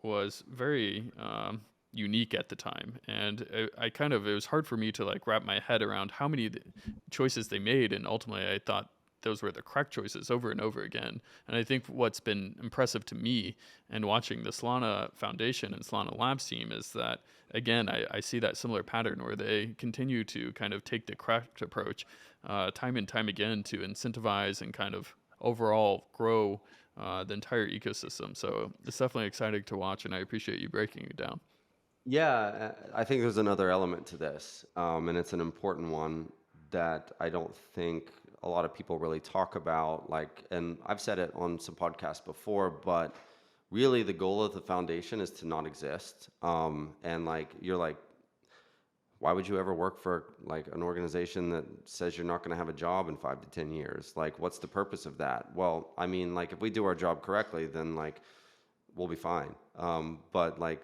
was very unique at the time, and I kind of, it was hard for me to like wrap my head around how many choices they made, and ultimately I thought those were the correct choices over and over again. And I think what's been impressive to me and watching the Solana Foundation and Solana Labs team is that, again, I see that similar pattern where they continue to kind of take the correct approach time and time again to incentivize and kind of overall grow the entire ecosystem. So it's definitely exciting to watch, and I appreciate you breaking it down. Yeah, I think there's another element to this, and it's an important one that I don't think a lot of people really talk about. Like, and I've said it on some podcasts before, but really the goal of the foundation is to not exist. And like, you're like, why would you ever work for like an organization that says you're not going to have a job in 5 to 10 years? Like, what's the purpose of that? Well, I mean, like, if we do our job correctly, then like we'll be fine. But like,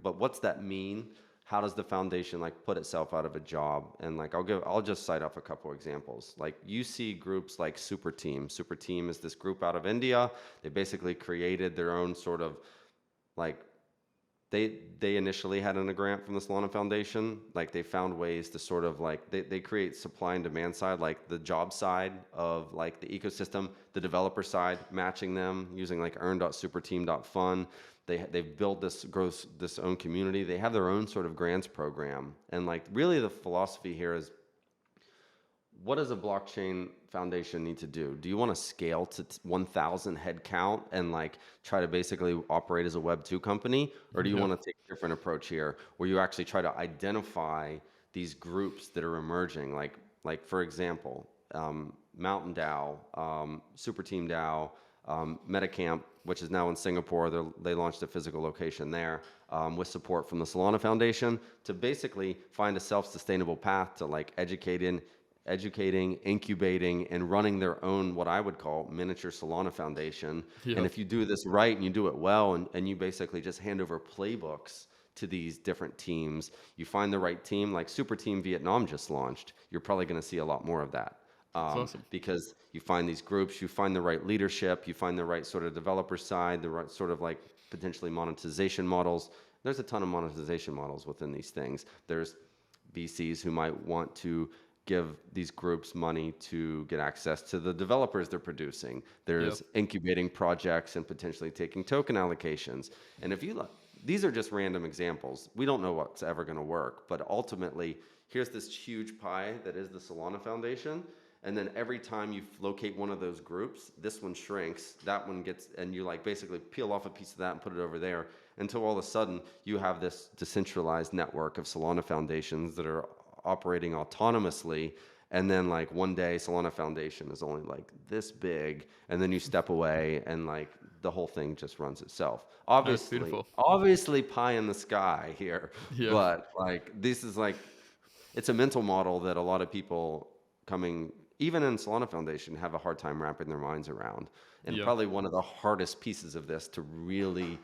but what's that mean? How does the foundation like put itself out of a job? And like, I'll just cite off a couple examples. Like, you see groups like Super Team. Super Team is this group out of India. They basically created their own sort of like they initially had a grant from the Solana Foundation. Like, they found ways to sort of like they create supply and demand side, like the job side of like the ecosystem, the developer side, matching them using like earn.superteam.fun. They've built this own community. They have their own sort of grants program. And like, really the philosophy here is, what does a blockchain foundation need to do? Do you want to scale to 1,000 head count and like try to basically operate as a Web 2 company? Or do you Yeah. want to take a different approach here where you actually try to identify these groups that are emerging? Like for example, Mountain DAO, Super Team DAO, Metacamp, which is now in Singapore. They launched a physical location there with support from the Solana Foundation to basically find a self-sustainable path to like educating, incubating, and running their own, what I would call, miniature Solana Foundation. And Yeah. if you do this right and you do it well, and you basically just hand over playbooks to these different teams, you find the right team, like Super Team Vietnam just launched, you're probably going to see a lot more of that. That's awesome. Because you find these groups, you find the right leadership, you find the right sort of developer side, the right sort of like potentially monetization models. There's a ton of monetization models within these things. There's VCs who might want to give these groups money to get access to the developers they're producing. Yep. There's incubating projects and potentially taking token allocations. And if you look, these are just random examples. We don't know what's ever going to work, but ultimately, here's this huge pie that is the Solana Foundation. And then every time you locate one of those groups, this one shrinks, that one gets, and you like basically peel off a piece of that and put it over there until all of a sudden you have this decentralized network of Solana foundations that are operating autonomously. And then like one day Solana Foundation is only like this big, and then you step away and like the whole thing just runs itself. That's beautiful. Obviously pie in the sky here, Yeah. but like this is like, it's a mental model that a lot of people coming, even in Solana Foundation, have a hard time wrapping their minds around. And Yeah. probably one of the hardest pieces of this to really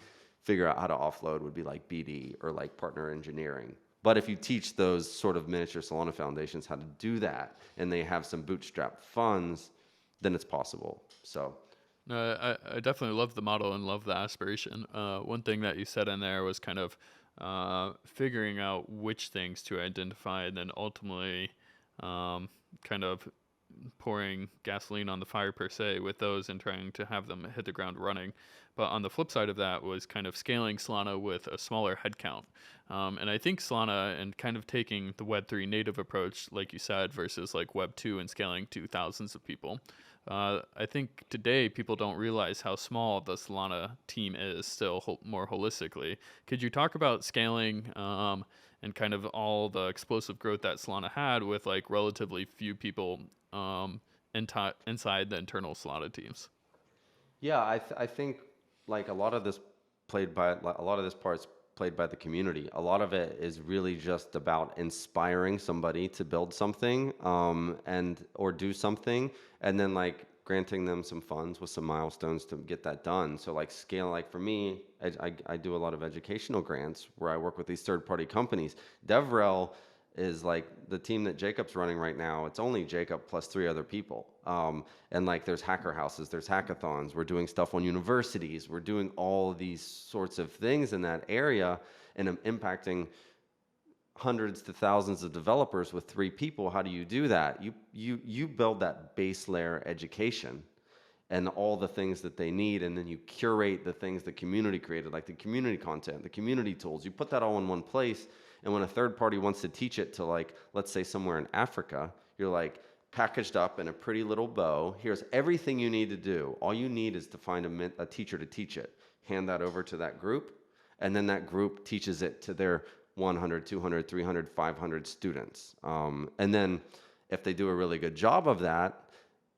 figure out how to offload would be like BD or like partner engineering. But if you teach those sort of miniature Solana foundations how to do that, and they have some bootstrap funds, then it's possible. So No, I definitely love the model and love the aspiration. One thing that you said in there was kind of figuring out which things to identify, and then ultimately kind of pouring gasoline on the fire per se with those and trying to have them hit the ground running. But on the flip side of that was kind of scaling Solana with a smaller headcount. And I think Solana and kind of taking the Web3 native approach, like you said, versus like Web2 and scaling to thousands of people. I think today people don't realize how small the Solana team is still more holistically. Could you talk about scaling and kind of all the explosive growth that Solana had with like relatively few people inside the internal Solana teams? yeah, I think like a lot of this part's played by the community. A lot of it is really just about inspiring somebody to build something, and or do something, and then like granting them some funds with some milestones to get that done. So like scale, like for me, I do a lot of educational grants where I work with these third party companies. DevRel is like the team that Jacob's running right now. It's only Jacob plus three other people. And like there's hacker houses, there's hackathons. We're doing stuff on universities. We're doing all of these sorts of things in that area, and I'm impacting hundreds to thousands of developers with three people. How do you do that? You build that base layer education and all the things that they need, and then you curate the things the community created, like the community content, the community tools. You put that all in one place, and when a third party wants to teach it to, like, let's say somewhere in Africa, you're like packaged up in a pretty little bow. Here's everything you need to do. All you need is to find a teacher to teach it. Hand that over to that group, and then that group teaches it to their 100, 200, 300, 500 students. And then if they do a really good job of that,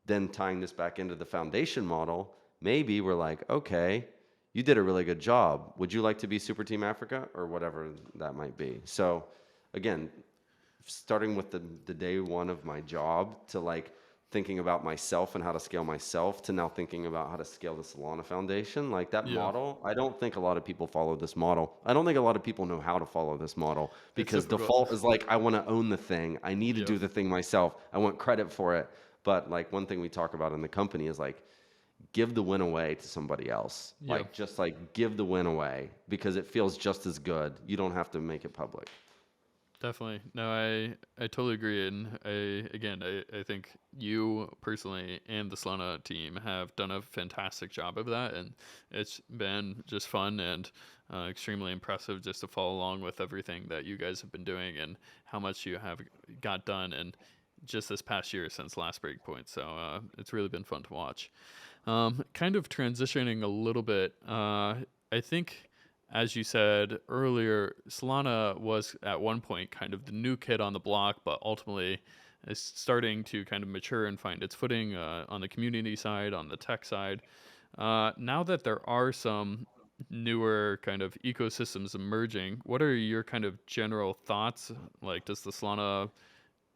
then tying this back into the foundation model, maybe we're like, okay, you did a really good job. Would you like to be Super Team Africa, or whatever that might be? So again, starting with the day one of my job to like thinking about myself and how to scale myself, to now thinking about how to scale the Solana Foundation, like that Yeah, model, I don't think a lot of people follow this model. I don't think a lot of people know how to follow this model, it's because difficult. default is like, I want to own the thing. I need to Yep. do the thing myself. I want credit for it. But like one thing we talk about in the company is like, give the win away to somebody else. Yep. Like just like give the win away, because it feels just as good. You don't have to make it public. Definitely. No, I totally agree. And I think you personally and the Solana team have done a fantastic job of that. And it's been just fun and extremely impressive just to follow along with everything that you guys have been doing and how much you have got done in just this past year since last Breakpoint. So it's really been fun to watch. Kind of transitioning a little bit, I think as you said earlier, Solana was at one point kind of the new kid on the block, but ultimately is starting to kind of mature and find its footing on the community side, on the tech side. Now that there are some newer kind of ecosystems emerging, what are your kind of general thoughts? Like, does the Solana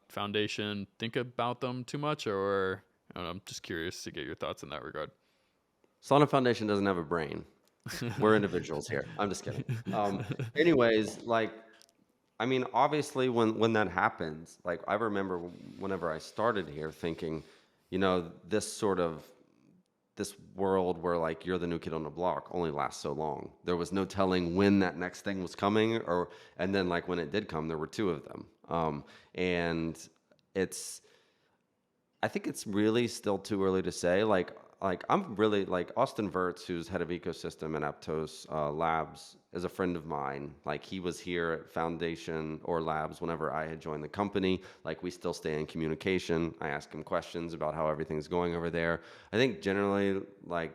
Foundation think about them too much, or I don't know, I'm just curious to get your thoughts in that regard. Solana Foundation doesn't have a brain. We're individuals here. I'm just kidding. Anyways, like, I mean, obviously, when that happens, like, I remember whenever I started here thinking, this world where like you're the new kid on the block only lasts so long. There was no telling when that next thing was coming, and then like when it did come, there were two of them. And it's I think it's really still too early to say. Like I'm really like Austin Verts, who's head of ecosystem at Aptos Labs, is a friend of mine. Like he was here at Foundation or Labs whenever I had joined the company. Like we still stay in communication. I ask him questions about how everything's going over there. I think generally, like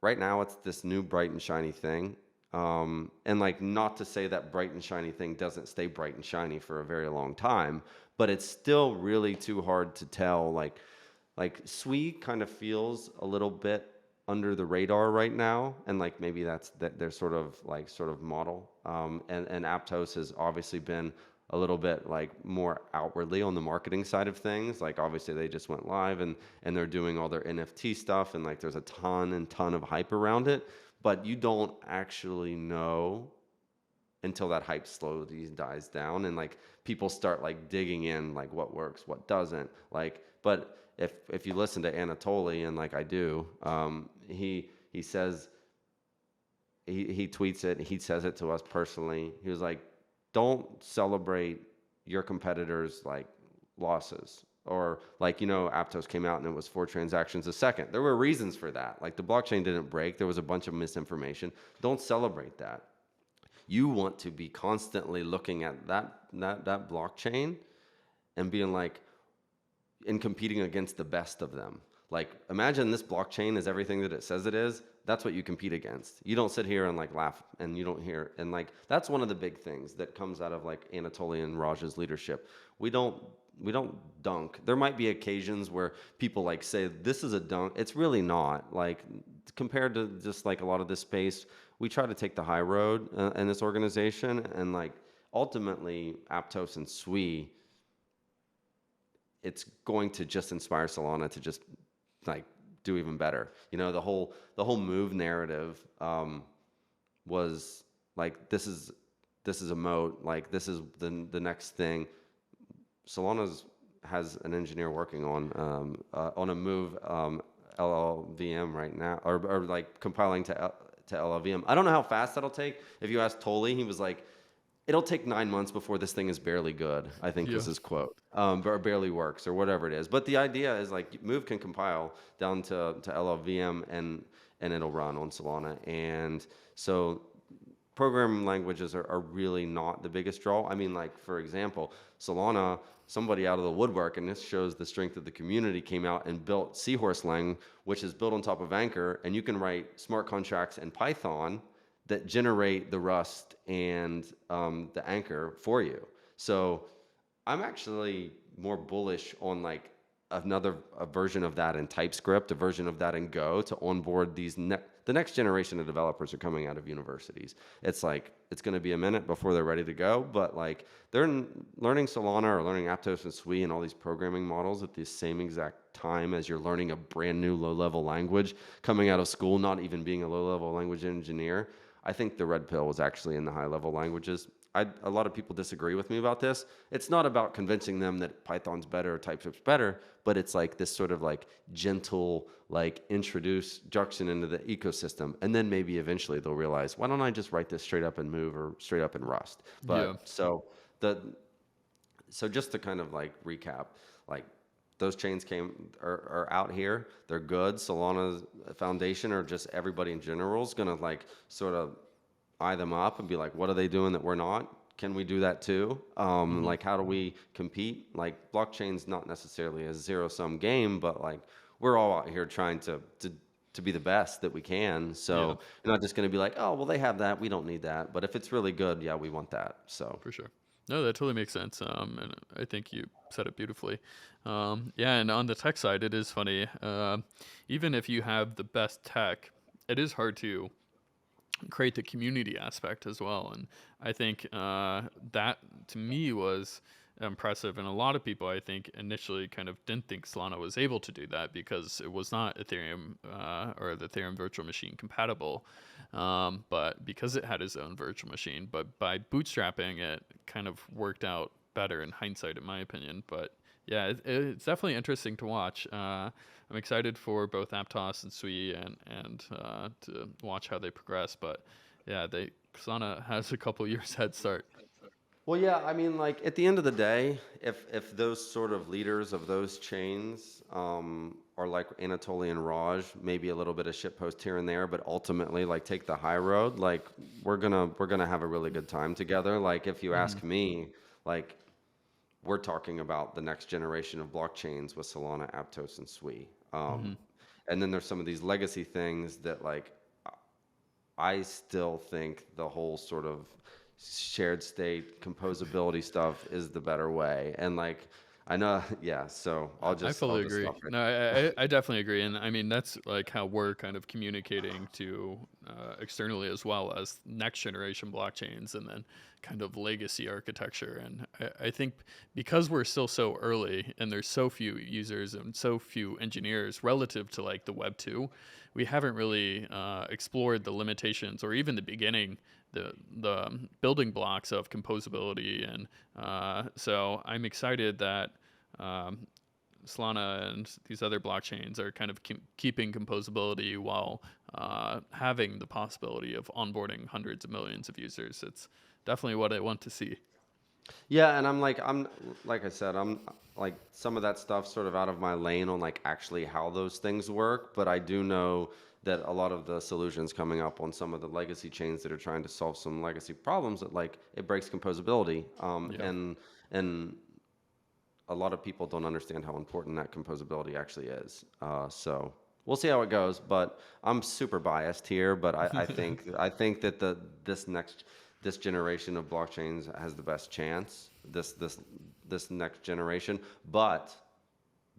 right now, it's this new bright and shiny thing. And like not to say that bright and shiny thing doesn't stay bright and shiny for a very long time, but it's still really too hard to tell. Like Sui kind of feels a little bit under the radar right now, and like maybe that's their sort of model. And Aptos has obviously been a little bit like more outwardly on the marketing side of things. Like obviously they just went live and they're doing all their NFT stuff, and like there's a ton of hype around it, but you don't actually know until that hype slowly dies down and like people start like digging in like what works, what doesn't. Like, but if you listen to Anatoly, and like I do, he says, he tweets it, he says it to us personally. He was like, don't celebrate your competitors like losses. Or like, Aptos came out and it was 4 transactions a second. There were reasons for that. Like the blockchain didn't break. There was a bunch of misinformation. Don't celebrate that. You want to be constantly looking at that blockchain and being like, and competing against the best of them. Like imagine this blockchain is everything that it says it is. That's what you compete against. You don't sit here and like laugh, and you don't hear, and like that's one of the big things that comes out of like Anatoly and Raj's leadership. We don't dunk. There might be occasions where people like say this is a dunk. It's really not. Like compared to just like a lot of this space, we try to take the high road in this organization, and like ultimately Aptos and Sui, it's going to just inspire Solana to just like do even better. The whole move narrative was like this is a moat, like this is the next thing. Solana has an engineer working on a move LLVM right now, or like compiling to LLVM. I don't know how fast that'll take. If you ask Toly, he was like, it'll take 9 months before this thing is barely good, I think Yeah, was his quote, or barely works or whatever it is. But the idea is like Move can compile down to LLVM, and it'll run on Solana. And so programming languages are really not the biggest draw. I mean, like, for example, Solana, somebody out of the woodwork, and this shows the strength of the community, came out and built Seahorse Lang, which is built on top of Anchor, and you can write smart contracts in Python that generate the Rust and the Anchor for you. So I'm actually more bullish on like a version of that in TypeScript, a version of that in Go, to onboard the next generation of developers are coming out of universities. It's like it's going to be a minute before they're ready to go, but like they're learning Solana or learning Aptos and Sui and all these programming models at the same exact time as you're learning a brand new low-level language coming out of school, not even being a low-level language engineer. I think the red pill was actually in the high-level languages. A lot of people disagree with me about this. It's not about convincing them that Python's better or TypeScript's better, but it's like this sort of like gentle, like introduce Juxin into the ecosystem, and then maybe eventually they'll realize, why don't I just write this straight up in Move or straight up in Rust? yeah, But the so just to kind of like recap, like those chains are out here. They're good. Solana's foundation, or just everybody in general, is gonna like sort of eye them up and be like, what are they doing that we're not? Can we do that too? hmm Like, how do we compete? Like, blockchain's not necessarily a zero-sum game, but like, we're all out here trying to be the best that we can. yeah, So you're not just going to be like, oh, well, they have that, we don't need that. But if it's really good, yeah, we want that. So for sure. No, that totally makes sense. And I think you said it beautifully. Yeah, and on the tech side, it is funny. Even if you have the best tech, it is hard to create the community aspect as well. And I think that to me was impressive. And a lot of people, I think, initially kind of didn't think Solana was able to do that because it was not Ethereum or the Ethereum virtual machine compatible. But because it had its own virtual machine, but by bootstrapping it kind of worked out better in hindsight, in my opinion. But yeah, it's definitely interesting to watch. I'm excited for both Aptos and Sui and to watch how they progress. But yeah, Solana has a couple years head start. well, yeah, I mean, like at the end of the day, if those sort of leaders of those chains are like Anatoly and Raj, maybe a little bit of shitpost here and there, but ultimately like take the high road, like we're gonna have a really good time together. Like if you Hmm ask me, like we're talking about the next generation of blockchains with Solana, Aptos, and Sui. hmm And then there's some of these legacy things that like I still think the whole sort of shared state composability stuff is the better way. And like I know, yeah. So I I'll fully just agree. stop it. No, I definitely agree, and I mean that's like how we're kind of communicating to externally as well as next generation blockchains, and then kind of legacy architecture. And I think because we're still so early, and there's so few users and so few engineers relative to like the Web 2, we haven't really explored the limitations or even the beginning the building blocks of composability, and so I'm excited that um, Solana and these other blockchains are kind of keeping composability while having the possibility of onboarding hundreds of millions of users. It's definitely what I want to see. Yeah, and I'm like I said, I'm like some of that stuff sort of out of my lane on like actually how those things work, but I do know that a lot of the solutions coming up on some of the legacy chains that are trying to solve some legacy problems that like it breaks composability, Yeah. and a lot of people don't understand how important that composability actually is. So we'll see how it goes, but I'm super biased here. But I think that this generation of blockchains has the best chance. This next generation, but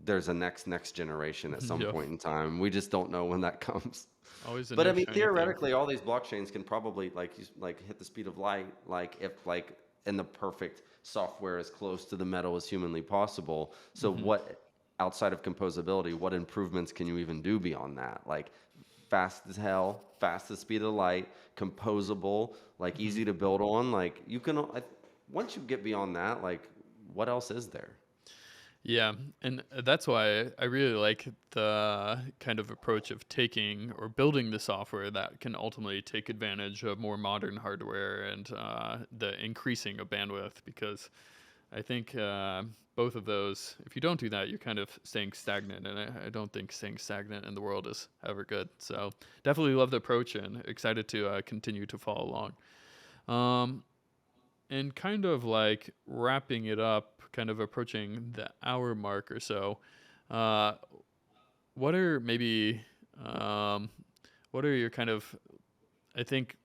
there's a next generation at some Yeah. point in time. We just don't know when that comes. Always a But I new mean, shiny thing. theoretically, all these blockchains can probably like hit the speed of light, like if like in the perfect software as close to the metal as humanly possible. So Hmm. what outside of composability, what improvements can you even do beyond that? Like fast as hell, fast as speed of light, composable, like Hmm. easy to build on. Like you can once you get beyond that, like what else is there? Yeah, and that's why I really like the kind of approach of taking or building the software that can ultimately take advantage of more modern hardware and the increasing of bandwidth, because I think both of those, if you don't do that, you're kind of staying stagnant, and I don't think staying stagnant in the world is ever good. So definitely love the approach and excited to continue to follow along. Um, and kind of like wrapping it up, kind of approaching the hour mark or so, uh, what are maybe um, what are your kind of, I think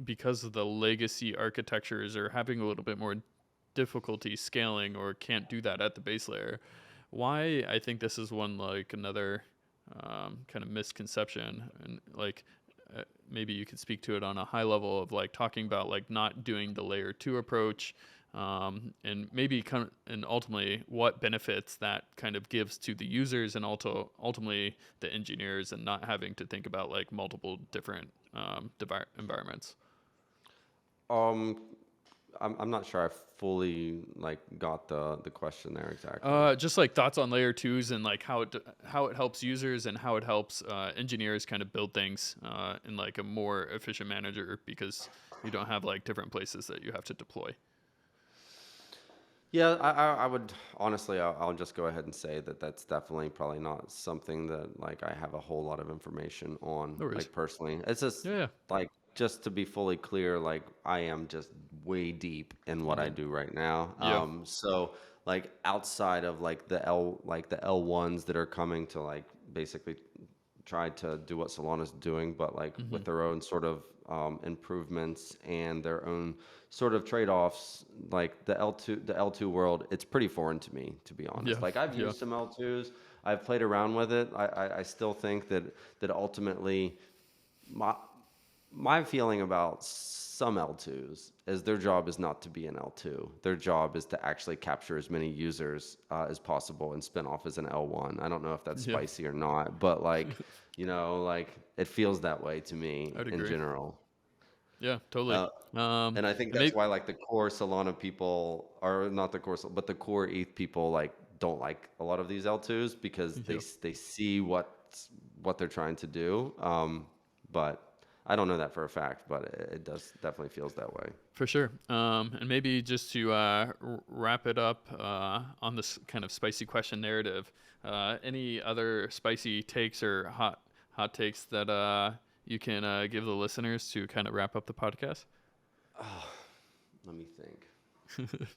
because of the legacy architectures are having a little bit more difficulty scaling or can't do that at the base layer, why I think this is one like another kind of misconception, and like maybe you could speak to it on a high level of like talking about like not doing the layer two approach, and maybe kind of, and ultimately what benefits that kind of gives to the users and also ultimately the engineers, and not having to think about like multiple different environments. Um, I'm not sure I fully like got the question there exactly. Just like thoughts on layer twos and like how it helps users and how it helps engineers kind of build things in like a more efficient manner, because you don't have like different places that you have to deploy. Yeah, I would honestly, I'll just go ahead and say that that's definitely probably not something that like I have a whole lot of information on, No worries. like personally. It's just Yeah, yeah. like just to be fully clear, like I am just way deep in what I Mhm. do right now. Yeah. So like outside of like the L1s that are coming to like basically try to do what Solana's doing, but like Hmm. with their own sort of improvements and their own sort of trade-offs. Like the L2 world, it's pretty foreign to me, to be honest. Yeah. Like I've Yeah. used some L2s, I've played around with it. I still think that ultimately my my feeling about some L2s is their job is not to be an L2. Their job is to actually capture as many users as possible and spin off as an L1. I don't know if that's Yeah. spicy or not, but like, like it feels that way to me I'd in agree. general. Yeah, totally. Uh, and I think And that's maybe why like the core Solana people are not the core, but the core ETH people like don't like a lot of these L2s because yeah, they see what they're trying to do. But I don't know that for a fact, but it does definitely feels that way. for sure. And maybe just to wrap it up on this kind of spicy question narrative, any other spicy takes or hot takes that you can give the listeners to kind of wrap up the podcast? Oh, let me think.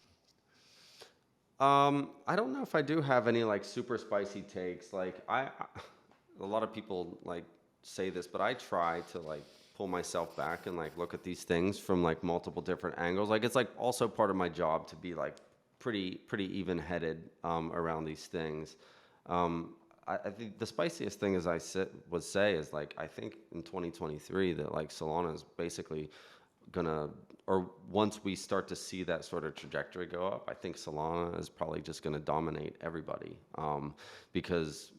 I don't know if I do have any like super spicy takes. Like a lot of people like say this, but I try to like pull myself back and like look at these things from like multiple different angles. Like it's like also part of my job to be like pretty even-headed around these things. Um, I think the spiciest thing as would say is like I think in 2023 that like Solana is basically gonna, or once we start to see that sort of trajectory go up, I think Solana is probably just gonna dominate everybody, because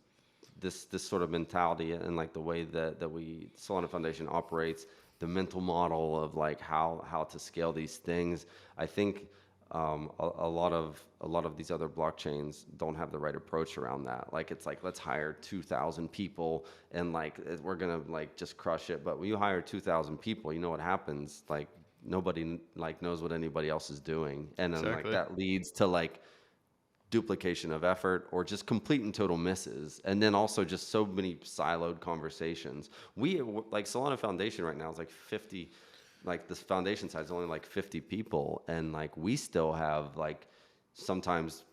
this sort of mentality and like the way that we Solana Foundation operates the mental model of like how to scale these things. I think a lot of these other blockchains don't have the right approach around that. Like it's like let's hire 2,000 people and like we're gonna like just crush it. But when you hire 2,000 people, you know what happens? Like nobody like knows what anybody else is doing, and then like Exactly. that leads to like duplication of effort or just complete and total misses, and then also just so many siloed conversations. We like Solana Foundation right now is like 50, like this foundation side is only like 50 people, and like we still have like sometimes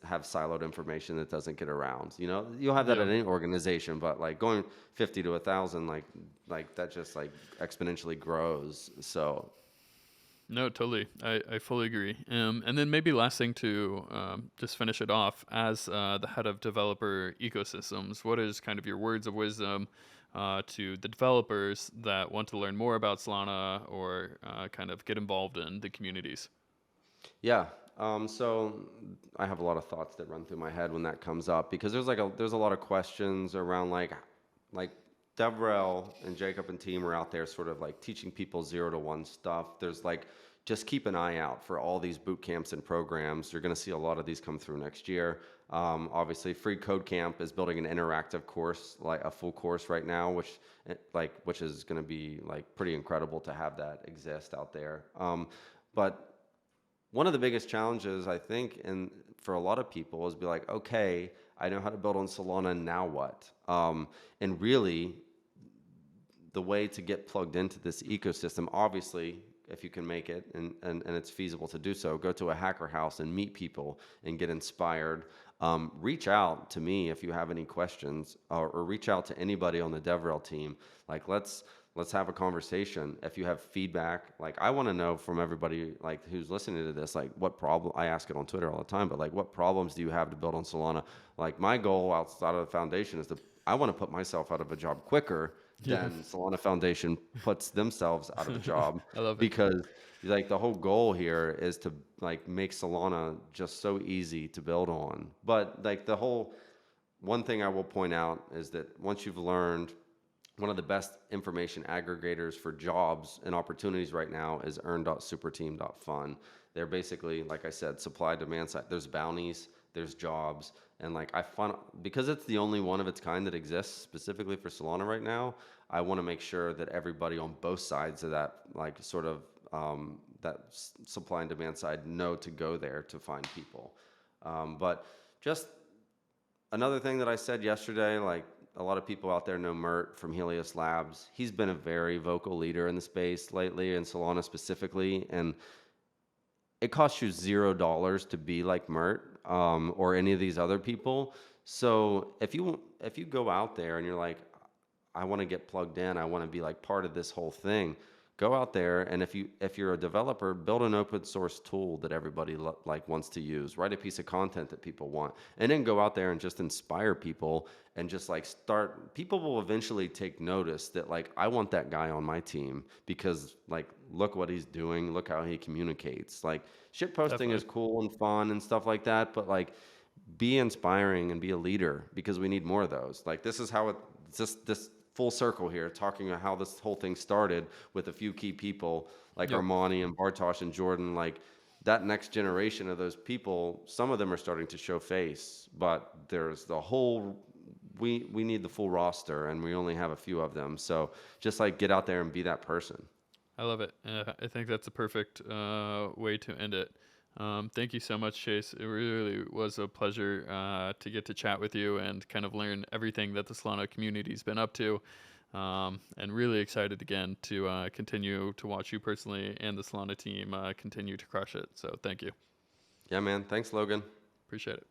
have siloed information that doesn't get around. You know, you'll have that Yeah. at any organization, but like going 50 to 1,000, like that just like exponentially grows. So No, totally. I fully agree. And then maybe last thing to just finish it off, as the head of developer ecosystems, what is kind of your words of wisdom to the developers that want to learn more about Solana or kind of get involved in the communities? yeah. So I have a lot of thoughts that run through my head when that comes up because there's a lot of questions around like Devrel and Jacob and team are out there sort of like teaching people 0 to 1 stuff. There's like just keep an eye out for all these boot camps and programs. You're going to see a lot of these come through next year. Obviously, Free Code Camp is building an interactive course, like a full course right now, which is going to be like pretty incredible to have that exist out there. But one of the biggest challenges I think, and for a lot of people, is be like, okay, I know how to build on Solana. Now what? And really, the way to get plugged into this ecosystem, obviously, if you can make it and it's feasible to do so, go to a hacker house and meet people and get inspired. Reach out to me if you have any questions, or reach out to anybody on the DevRel team. Like let's have a conversation. If you have feedback, like I want to know from everybody like who's listening to this, like what problem, I ask it on Twitter all the time, but like what problems do you have to build on Solana? Like my goal outside of the foundation is I want to put myself out of a job quicker Yeah. than Solana Foundation puts themselves out of a job, I love it. because like the whole goal here is to like make Solana just so easy to build on. But like the whole one thing I will point out is that once you've learned, one of the best information aggregators for jobs and opportunities right now is earn.superteam.fun. They're basically, like I said, supply demand side. There's bounties, there's jobs, and like I find because it's the only one of its kind that exists specifically for Solana right now, I want to make sure that everybody on both sides of that like sort of supply and demand side know to go there to find people. But just another thing that I said yesterday, like a lot of people out there know Mert from Helios Labs. He's been a very vocal leader in the space lately, in Solana specifically, and it costs you $0 to be like Mert, or any of these other people. So if you go out there and you're like, I want to get plugged in, I want to be like part of this whole thing, go out there, and if you're a developer, build an open source tool that everybody like wants to use. Write a piece of content that people want, and then go out there and just inspire people and just like start. People will eventually take notice that like I want that guy on my team because like look what he's doing, look how he communicates. Like shit posting is Definitely. cool and fun and stuff like that, but like be inspiring and be a leader because we need more of those. Like this is how this full circle here, talking about how this whole thing started with a few key people like Yep. Armani and Bartosh and Jordan. Like that next generation of those people, some of them are starting to show face, but there's the whole. We need the full roster, and we only have a few of them. So just like get out there and be that person. I love it. I think that's a perfect way to end it. Thank you so much, Chase. It really was a pleasure to get to chat with you and kind of learn everything that the Solana community's been up to. And really excited again to continue to watch you personally and the Solana team continue to crush it. So thank you. Yeah, man. Thanks, Logan. Appreciate it.